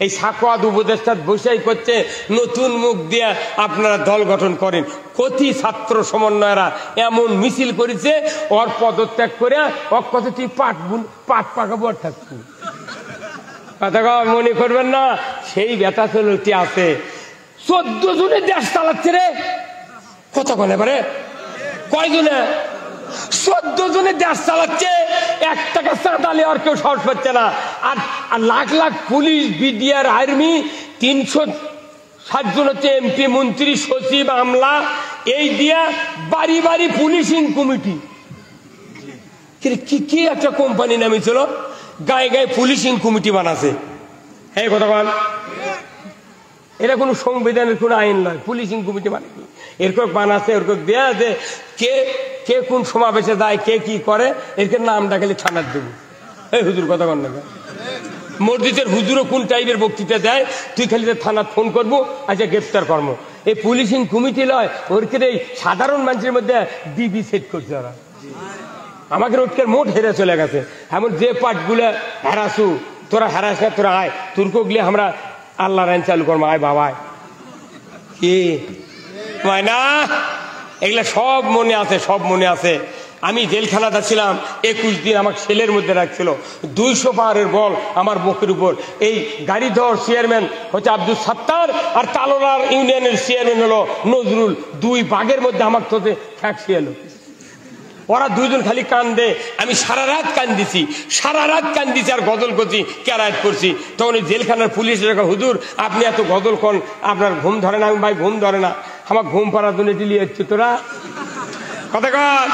এই সাকওয়াত উপদেষ্টা বসেই করছে নতুন মুখ দিয়ে আপনারা দল গঠন করেন। কতি ছাত্র সমন্বয়রা এমন মিছিল করেছে, ওর পদত্যাগ করে ওর কত তুই পাট পাকাবো আর থাকবো। কথা মনে করবেন না, সেই ব্যথা চলতি আছে। 14 জনে দেশ চালাচ্ছে রে। কতক্ষণ এবারে কয়জনে? 14 জনে দেশ চালাচ্ছে, 1 টাকা চাঁদা নেওয়ার কেউ সাহস পাচ্ছে না। আর lakh lakh police, BDR, army, 360 জন হচ্ছে এমপি, মন্ত্রী, সচিব, আমলা, এই দিয়া বাড়ি বাড়ি পুলিশিং কমিটি। কি একটা কোম্পানি নামিয়েছিল, গায়ে গায়ে পুলিশিং কমিটি বানাছে। হ্যাঁ কথা বল, এটা কোনো সংবিধানের কোনো আইন নয়। পুলিশিং কমিটি মানে কি? এরকম বানাচ্ছে, এরকম দেয়া যে কে কোন সমাবেশে যায়, কে কি করে, এরকম নামটা খালি থানার দেবো। এই হুজুর কথা কন না, মসজিদের হুজুরও কোন টাইপের বক্তৃতা দেয়, তুই খালি থানার ফোন করবো, আচ্ছা গ্রেফতার কর্ম। এই পুলিশিং কমিটি লয়, ওরকে এই সাধারণ মানুষের মধ্যে ডিবি সেট করছে ওরা। আমাকে রোজকের মোট হেরে চলে গেছে। এমন যে পার্টগুলো হেরাসু, তোরা হেরাস না, তোরা আয়, তুর্ক গিয়ে আমরা আল্লাহ রান চালু করবো, আয় বাবায়। কি না, এগুলা সব মনে আছে, সব মনে আছে। আমি জেলখানাতে ছিলাম 21 দিন, আমার ছেলের মধ্যে রাখছিল। 200 পাহাড়ের বল আমার বুকের উপর। এই গাড়ি ধর চেয়ারম্যান হচ্ছে আব্দুল সাত্তার, আর তালোলার ইউনিয়নের চেয়ারম্যান হলো নজরুল। 2 বাঘের মধ্যে আমার তোতে ঠ্যাক্সি এলো। ওরা 2 জন খালি কান্দে, আমি সারা রাত কান্দিছি, আর গজল করছি, ক্যারায়াত করছি। তখন ওই জেলখানার পুলিশ রেখা, হুজুর আপনি এত গজল কন, আপনার ঘুম ধরে না? আমি ভাই ঘুম ধরে না, আমার ঘুম পাড়ার জন্য দিলি হচ্ছে তোরা। কথা কন,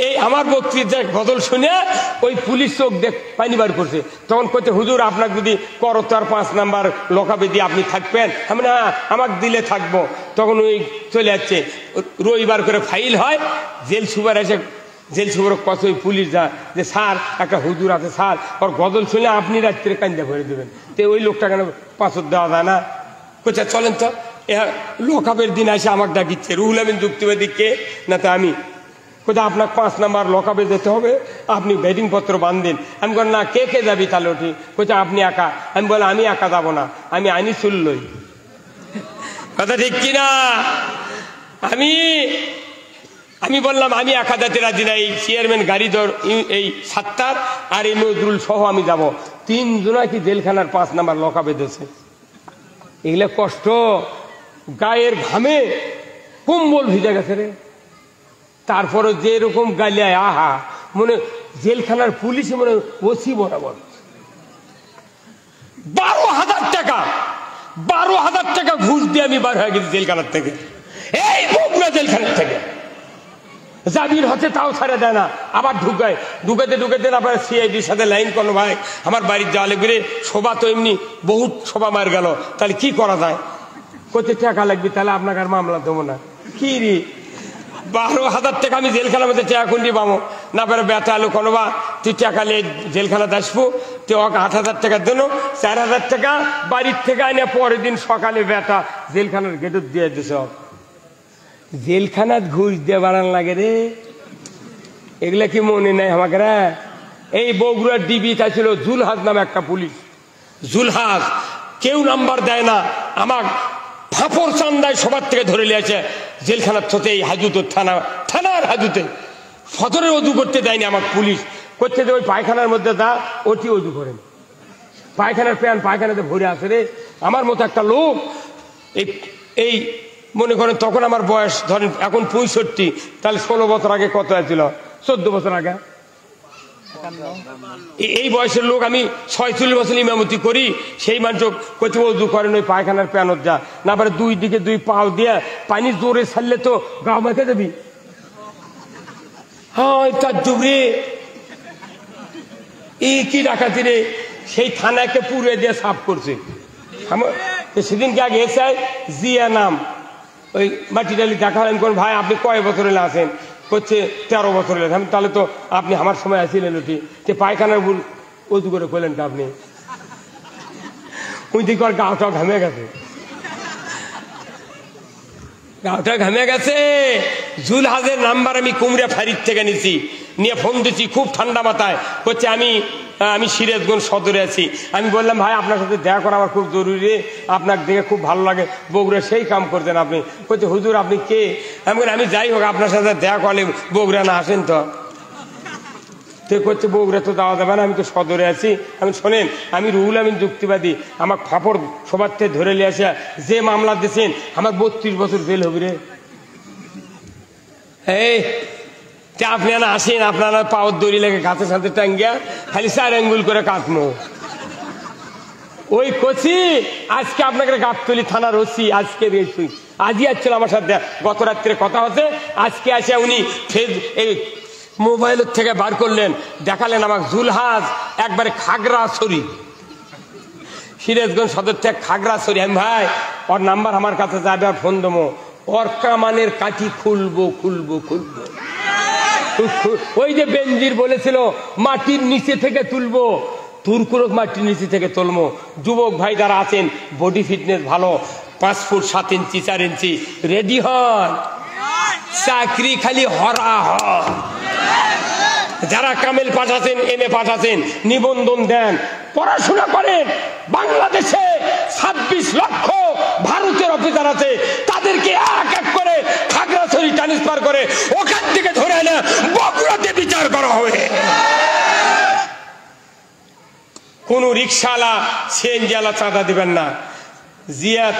এই আমার বক্তৃতার গজল শুনে ওই পুলিশ চোখ দেখ পানি বার করছে। তখন কইতে হুজুর আপনাকে যদি করতার 5 নাম্বার লকাবে দিয়ে আপনি থাকবেন, আমি না আমাকে দিলে থাকবো। তখন ওই চলে যাচ্ছে, রবিবার করে ফাইল হয়, জেল সুপার এসে জেল সুপার কত ওই পুলিশ যা যে স্যার একটা হুজুর আছে স্যার, ওর গজল শুনে আপনি রাত্রে কান্দা ভরে দেবেন। তো ওই লোকটা কেন পাঁচর দেওয়া যায় না? কোথা চলেন তো লকাবের দিন এসে আমাকে ডাকিচ্ছে, রুহুল আমিন যুক্তিবাদী কে না তো আমি। কোথায় আপনার 5 নাম্বার লকাবে যেতে হবে, আপনি ব্যাটিং পত্র বাঁধেন। আমি বল না কে কে যাবি তাহলে ওঠি? কোথায় আপনি একা? আমি বলে আমি একা যাবো না, আমি আইনি শুনলই। কথা ঠিক কিনা? আমি বললাম আমি একা যেতে রাজি নাই, চেয়ারম্যান গাড়ি ধর এই 7টার আর এই নজরুল সহ আমি যাব। 3 জনা কি জেলখানার 5 নাম্বার লকাবে দিয়েছে। এগুলা কষ্ট, গায়ের ঘামে কম্বল ভিজে গেছে রে। তারপরে যে রকম গালিয়ায় আহা, মনে জেলখানার পুলিশ মনে ওসি বরাবর। 12,000 টাকা 12,000 টাকা ঘুষ দিয়ে আমি বার হয়ে গেছি জেলখানার থেকে, এই বগুড়া জেলখানার থেকে। জামিন হচ্ছে তাও ছাড়া দেয় না, আবার ঢুকাতে আবার সিআইডির সাথে লাইন করলো। ভাই আমার বাড়ির যাওয়া লাগবে রে, শোভা তো এমনি বহুত শোভা মার গেল, তাহলে কি করা যায়? কত টাকা লাগবে? তাহলে আপনাকে আর মামলা দেবো না। কি রে 12,000 টাকা আমি জেলখানার মধ্যে টাকা কুন্ডি পাবো না পারে ব্যথা আলো কোনো বা তুই টাকা নিয়ে জেলখানাতে আসবো, তুই ওকে 8,000 টাকা দেন, 4,000 টাকা বাড়ির থেকে আনে পরের দিন সকালে ব্যথা জেলখানার গেটত দিয়ে দিস। জেলখানাত ঘুষ দিয়ে বাড়ান লাগে রে, এগুলা কি মনে নাই আমাকে? এই বগুড়ার ডিবি ছিল জুলহাজ নামে একটা পুলিশ, জুলহাজ কেউ নাম্বার দেয় না, আমার ফাঁপড় চান্দায় সবার থেকে ধরে নিয়েছে জেলখানার থতে, এই হাজুত থানার হাজুতে ফজরের অজু করতে দেয়নি আমাকে পুলিশ। করতে ওই পায়খানার মধ্যে দা ওটি অজু করেন, পায়খানার প্যান পায়খানাতে ভরে আসে রে। আমার মতো একটা লোক এই মনে করেন তখন আমার বয়স ধরেন এখন 65, তাহলে 16 বছর আগে কত হয়েছিল? 14 বছর আগে। এই বয়সের লোক আমি 46 বছর ইমামতি করি, সেই মানুষ কোথাও উজু করেন ওই পায়খানার প্যানত যা না পারে 2 দিকে 2 পাও দিয়ে পানি জোরে ছাড়লে তো গাও মেখে দেবি। হ্যাঁ তার ডুবরে এই কি ডাকাতি রে, সেই থানাকে পুড়ে দিয়ে সাফ করছে। সেদিনকে আগে এসে জিয়া নাম ওই মাটি ডালি দেখা হলেন, কোন ভাই আপনি কয় বছর এলে আসেন? করছে 13 বছর এলে। আমি তাহলে তো আপনি আমার সময় আসিলেন ওটি, যে পায়খানার ভুল উজু করে করলেন তা আপনি? ওই দিকে গাওটা ঘামে গেছে, গাওটা ঘামে গেছে। জুলহাজের নাম্বার আমি কুমড়া ফাঁড়ির থেকে নিছি, নিয়ে ফোন দিচ্ছি খুব ঠান্ডা মাথায়। করছে আমি সিরাজগঞ্জ সদরে আছি। আমি বললাম ভাই আপনার সাথে দেখা করা আমার খুব জরুরি, আপনাকে দেখে খুব ভালো লাগে, বগুড়া সেই কাম করতেন আপনি। বলছে হুজুর আপনি কে? আমি বলি আমি যাই হোক আপনার সাথে দেখা করলে বগুড়া না আসেন তো? করছে বগুড়া তো যাওয়া যাবে না, আমি তো সদরে আছি। আমি শোনেন আমি রুহুল আমিন যুক্তিবাদী, আমার ফাপড় সবার থেকে ধরে নিয়ে আসে যে মামলা দিয়েছেন আমার 32 বছর জেল হবে রে। এই আপনি না আসেন, আপনারা পাওয়ার দড়ি লেগে গাছের সাথে টাঙ্গিয়া খালি 4 আঙ্গুল করে কাটমো। ওই কচি আজকে আপনাকে গাবতলি থানার ওসি আজকে আজই আসছিল আমার সাথে, গত রাত্রে কথা হচ্ছে। আজকে আসে উনি এই মোবাইলের থেকে বার করলেন, দেখালেন আমাকে জুলহাজ একবারে খাগড়াছড়ি, সিরাজগঞ্জ সদর থেকে খাগড়াছড়ি। আমি ভাই ওর নাম্বার আমার কাছে যাবে, আর ফোন দেবো, ওর কামানের কাঠি খুলবো। ওই যে বেনজির বলেছিল মাটির নিচে থেকে তুলবো, তুরকুরক মাটির নিচে থেকে তুলবো। যুবক ভাই যারা আছেন বডি ফিটনেস ভালো, 5 ফুট 7 ইঞ্চি 4 ইঞ্চি রেডি হন, চাকরি খালি হরা হন। যারা কামেল পাঠাচ্ছেন এমএ পাঠাচ্ছেন নিবন্ধন দেন, পড়াশোনা করেন। বাংলাদেশে 26 লক্ষ ভারতের অফিসার আছে, তাদেরকে এক এক করে খাগড়াছড়ি ট্রান্সফার করে ওখান থেকে ধরে এনে বগুড়াতে বিচার করা হবে। কোন রিক্সাওয়ালা সিএনজি ওয়ালা চাঁদা দিবেন না।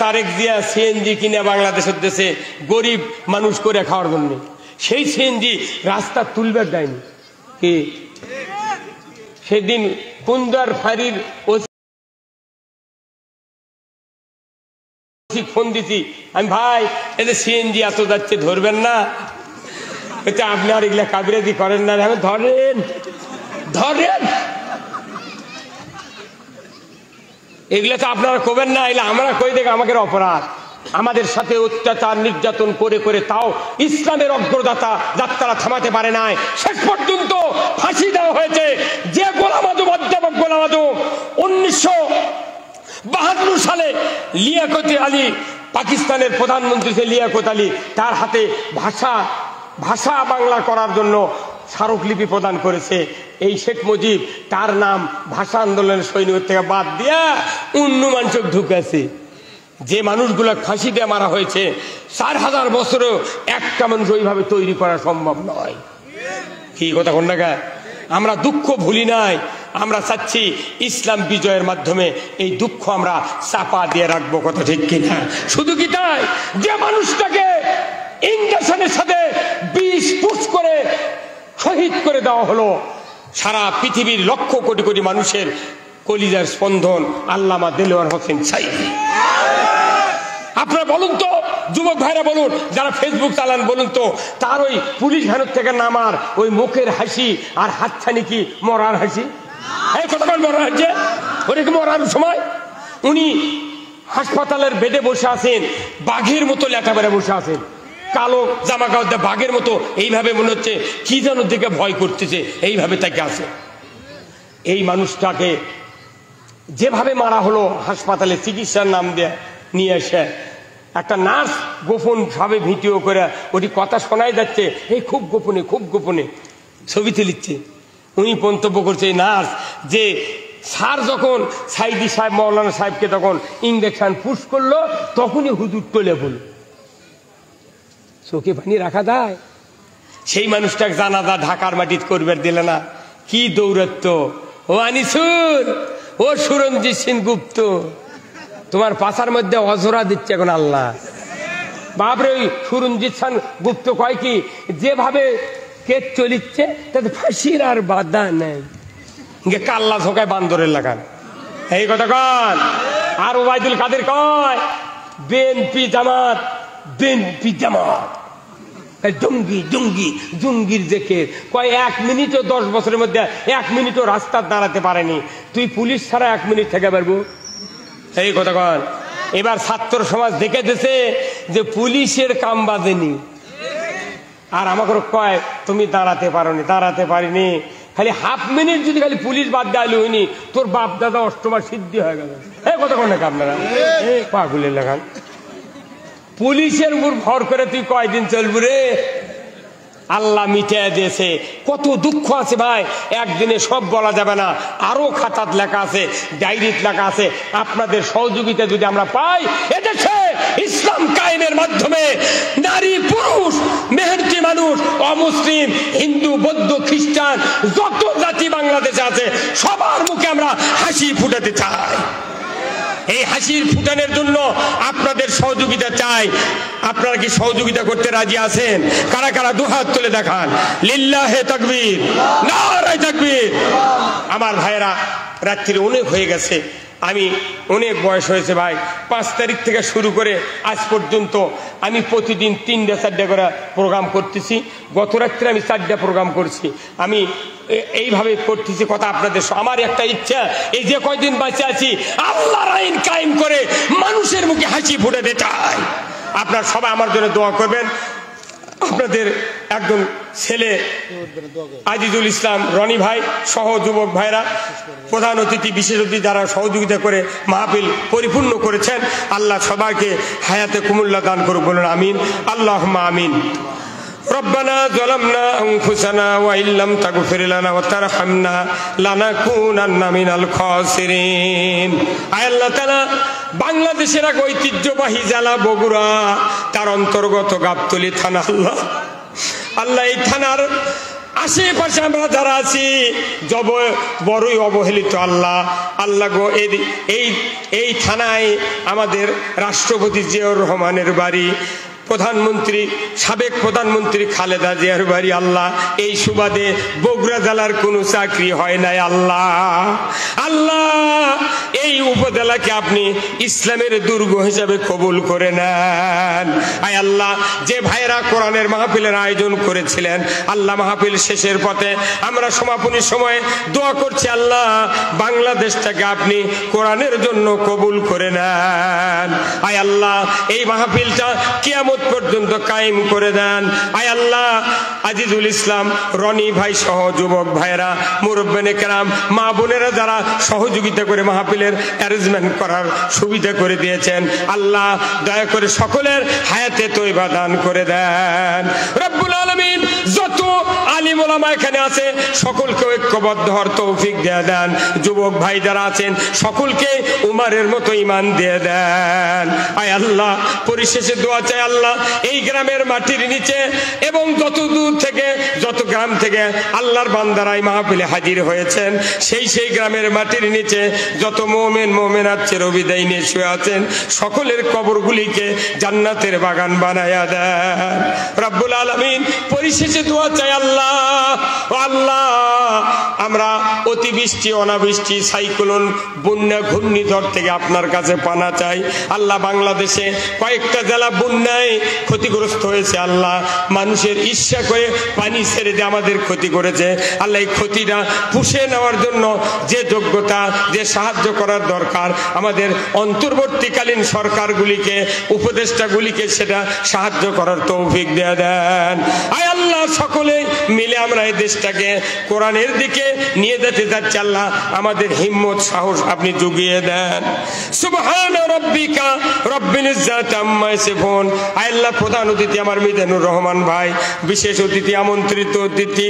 তারেক জিয়া সিএনজি কিনে বাংলাদেশের দেশে গরিব মানুষ করে খাওয়ার জন্য, সেই সিএনজি রাস্তা তুলবার দেয়নি। কি সেদিন কুন্দার ফাঁড়ির ফোন দিছি আমি, ভাই এদের সিএনজি এত যাচ্ছে ধরবেন না? হচ্ছে আপনি আর এগুলা কাবিরাজি করেন না, ধরেন ধরেন এগুলা তো আপনারা করবেন না, এগুলা আমরা কই দেখে আমাদের অপরাধ। আমাদের সাথে অত্যাচার নির্যাতন করে করে তাও ইসলামের অগ্রযাত্রা যাত্রা থামাতে পারে নাই, শেষ পর্যন্ত ফাঁসি দেওয়া হয়েছে। যে গোলাম আজম, অধ্যাপক গোলাম আজম 1972 সালে লিয়াকত আলী, পাকিস্তানের প্রধানমন্ত্রী যে লিয়াকত আলী, তার হাতে ভাষা বাংলা করার জন্য স্মারকলিপি প্রদান করেছে। এই শেখ মুজিব তার নাম ভাষা আন্দোলনের সৈনিক থেকে বাদ দিয়া অন্য মানুষ ঢুকেছে। যে মানুষগুলো ফাঁসি দিয়ে মারা হয়েছে 4000 বছরেও একটা মানুষ ওইভাবে তৈরি করা সম্ভব নয়। কি কথা কোন জায়গায়? আমরা দুঃখ ভুলি নাই, আমরা চাচ্ছি ইসলাম বিজয়ের মাধ্যমে এই দুঃখ আমরা চাপা দিয়ে রাখবো। কথা ঠিক কিনা? শুধু কি তাই, যে মানুষটাকে ইঞ্জেকশনের সাথে 20 পুশ করে শহীদ করে দেওয়া হলো, সারা পৃথিবীর লক্ষ কোটি কোটি মানুষের কলিজার স্পন্দন আল্লামা দেলোয়ার হোসেন সাইদি। আপনারা বলুন তো, যুবক ভাইরা বলুন, যারা ফেসবুক চালান বলুন তো, তার ওই পুলিশ ভ্যানের থেকে নামার ওই মুখের হাসি আর হাতছানি কি মরার হাসি? এই কতক্ষণ মরার হাসছে? ওটা কি মরার সময়? উনি হাসপাতালের বেডে বসে আছেন, বাঘের মতো লেটা বেড়ে বসে আছেন, কালো জামা কাপড় দিয়ে বাঘের মতো এইভাবে মনে হচ্ছে কি যেন দিকে ভয় করতেছে, এইভাবে তাকে আছে। এই মানুষটাকে যেভাবে মারা হলো, হাসপাতালে চিকিৎসার নাম দিয়ে নিয়ে এসে একটা নার্স গোপন ভাবে ভিডিও করে ওটি কথা শোনাই যাচ্ছে, এই খুব গোপনে ছবি তুলিচ্ছে। উনি মন্তব্য করছে নার্স যে স্যার যখন সাইদি সাহেব মৌলানা সাহেবকে তখন ইঞ্জেকশন পুশ করলো, তখনই হুজুর টলে বলল। চোখে পানি রাখা যায়? সেই মানুষটাকে জানাজা ঢাকার মাটিত করবার দিলে না, কি দৌরত্ব! ও আনিসুর, ও সুরঞ্জিত সিং গুপ্ত, তোমার পাশার মধ্যে অজরা দিচ্ছে এখন আল্লাহ। বাপরে, ওই সুরঞ্জিত সিং গুপ্ত কয় কি, যেভাবে কেস চলিচ্ছে তাতে ফাঁসির আর বাধা নেই, কাল্লা ঝোঁকায় বান্দরের লাগান। এই কথা কন। আর ওবায়দুল কাদের কয় বিএনপি জামাত জঙ্গির দেখে কয় 1 মিনিটও 10 বছরের মধ্যে 1 মিনিটও রাস্তা দাঁড়াতে পারেনি, তুই পুলিশ ছাড়া 1 মিনিট থেকে পারবো? এই কথা কন। এবার ছাত্র সমাজ দেখে দিয়েছে যে পুলিশের কাম বাজেনি, আর আমাকে কয় তুমি দাঁড়াতে পারিনি, খালি হাফ মিনিট যদি খালি পুলিশ বাদ দেওয়া হয়নি, তোর বাপ দাদা অষ্টমা সিদ্ধি হয়ে গেল। এই কথা কন নাকি আপনারা? পাগুলের লাগান। পুলিশের উপর ভর করে তুই কয়দিন চলবি রে? আল্লাহ মিটিয়ে দিয়েছে। কত দুঃখ আছে ভাই, একদিনে সব বলা যাবে না, আরো খাতাত লেখা আছে, ডায়েরিত লেখা আছে। আপনাদের সহযোগিতা যদি আমরা পাই, এদেশে ইসলাম কায়েমের মাধ্যমে নারী পুরুষ মেহনতি মানুষ, অমুসলিম, হিন্দু, বৌদ্ধ, খ্রিস্টান, যত জাতি বাংলাদেশে আছে সবার মুখে আমরা হাসি ফুটাতে চাই। এই হাসির ফুটানোর জন্য আপনাদের সহযোগিতা চাই। আপনারা কি সহযোগিতা করতে রাজি আছেন? কারা কারা দুহাত তুলে দেখান। লিল্লাহে তাকবীর, নারায়ে তাকবীর। আমার ভাইয়েরা, রাত্রি অনেক হয়ে গেছে, আমি অনেক বয়স হয়েছে ভাই। 5 তারিখ থেকে শুরু করে আজ পর্যন্ত আমি প্রতিদিন 3-4টা করে প্রোগ্রাম করতেছি। গত রাত্রে আমি 4টা প্রোগ্রাম করছি। আমি এইভাবে করতেছি কথা আপনাদের। আমার একটা ইচ্ছা, এই যে কয়দিন বাঁচে আছি আল্লাহর আইন কায়েম করে মানুষের মুখে হাসি ফুটাতে চাই। আপনারা সবাই আমার জন্য দোয়া করবেন। আপনাদের একজন ছেলে আজিজুল ইসলাম রনি ভাই সহ যুবক ভাইরা, প্রধান অতিথি, বিশেষ অতিথি যারা সহযোগিতা করে মাহফিল পরিপূর্ণ করেছেন, আল্লাহ সবাইকে হায়াতে কুমুল্লা দান করুক, বলুন আমিন। আল্লাহুম্মা আমিন। ربنا ظلمنا أنفسنا وإن لم تغفر لنا وترحمنا لنكونن من الخاسرين। আয় আল্লাহ তাআলা, বাংলাদেশের এক ঐতিহ্যবাহী জেলা বগুড়া, তার অন্তর্গত গাবতলী থানা, আল্লাহ এই থানার আশেপাশে আমরা যারা আছি বড়ই অবহেলিত। আল্লাহ গো, এই থানায় আমাদের রাষ্ট্রপতি জিয়াউর রহমানের বাড়ি, প্রধানমন্ত্রী, সাবেক প্রধানমন্ত্রী খালেদা জিয়ার বাড়ি। আল্লাহ, এই সুবাদে বগুড়া জেলার কোনো চাকরি হয় নাই। আল্লাহ এই উপজেলাকে আপনি ইসলামের দুর্গ হিসাবে কবুল করে নেন। আয় আল্লাহ, যে ভাইরা কোরআনের মাহফিলের আয়োজন করেছিলেন, আল্লাহ মাহফিল শেষের পথে আমরা সমাপনীর সময় দোয়া করছি, আল্লাহ বাংলাদেশটাকে আপনি কোরআনের জন্য কবুল করে নেন। আয় আল্লাহ, এই মাহফিলটা কিয়ামত পর্যন্ত কায়েম করে দেন। আয় আল্লাহ, আজিজুল ইসলাম রনি ভাই সহ যুবক ভাইরা, মুরব্বিনে কেরাম, মা বোনেরা যারা সহযোগিতা করে মাহফিলের অ্যারেঞ্জমেন্ট করার সুবিধা করে দিয়েছেন, আল্লাহ দয়া করে সকলের হায়াতে তয়বা দান করে দেন। রব্বুল আলামিন যত আলিম ওলামা এখানে আছে সকলকে ঐক্যবদ্ধ হওয়ার তৌফিক দিয়ে দেন। যুবক ভাই যারা আছেন সকলকে উমারের মতো ঈমান দিয়ে দেন। আয় আল্লাহ, পরিশেষে দোয়া চাই, আল্লাহ এই গ্রামের মাটির নিচে এবং যত দূর থেকে যত গ্রাম থেকে আল্লাহর বান্দারা এই মাহফিলে হাজির হয়েছেন, সেই গ্রামের মাটির নিচে যত মুমিন মুমিনাত চিরবিদায় নিয়ে শুয়ে আছেন সকলের কবরগুলিকে জান্নাতের বাগান বানায়া দেন। রব্বুল আলামিন পরিশেষে দোয়া চাই, আল্লাহ আল্লাহ আমরা অতিবৃষ্টি অনাবৃষ্টি সাইক্লোন বন্যা ঘূর্ণিঝড় থেকে আপনার কাছে পানা চাই। আল্লাহ বাংলাদেশে কয়েকটা জেলা বন্যায় ক্ষতিগ্রস্ত হয়েছে, আল্লাহ মানুষের ঈর্ষা করে পানি ছেড়ে দিয়ে আমাদের ক্ষতি করেছে। আল্লাহ এই ক্ষতিটা পুষে নেওয়ার জন্য যে যোগ্যতা, যে সাহায্য করার দরকার, আমাদের অন্তর্বর্তীকালীন সরকারগুলিকে, উপদেষ্টাগুলিকে সেটা সাহায্য করার তৌফিক দিয়ে দেন। আয় আল্লাহ, সকলে মিলে আমরা এই দেশটাকে কোরআনের দিকে নিয়ে যেতে যাচ্ছি, আল্লাহ আমাদের হিম্মত সাহস আপনি জুগিয়ে দেন। সুবহান রাব্বিকা রব্বিল ইজ্জাতি আম্মা ইয়াসিফুন। আয় আল্লাহ, প্রধান অতিথি আমার মিজানুর রহমান ভাই, বিশেষ অতিথি আমন্ত্রিত অতিথি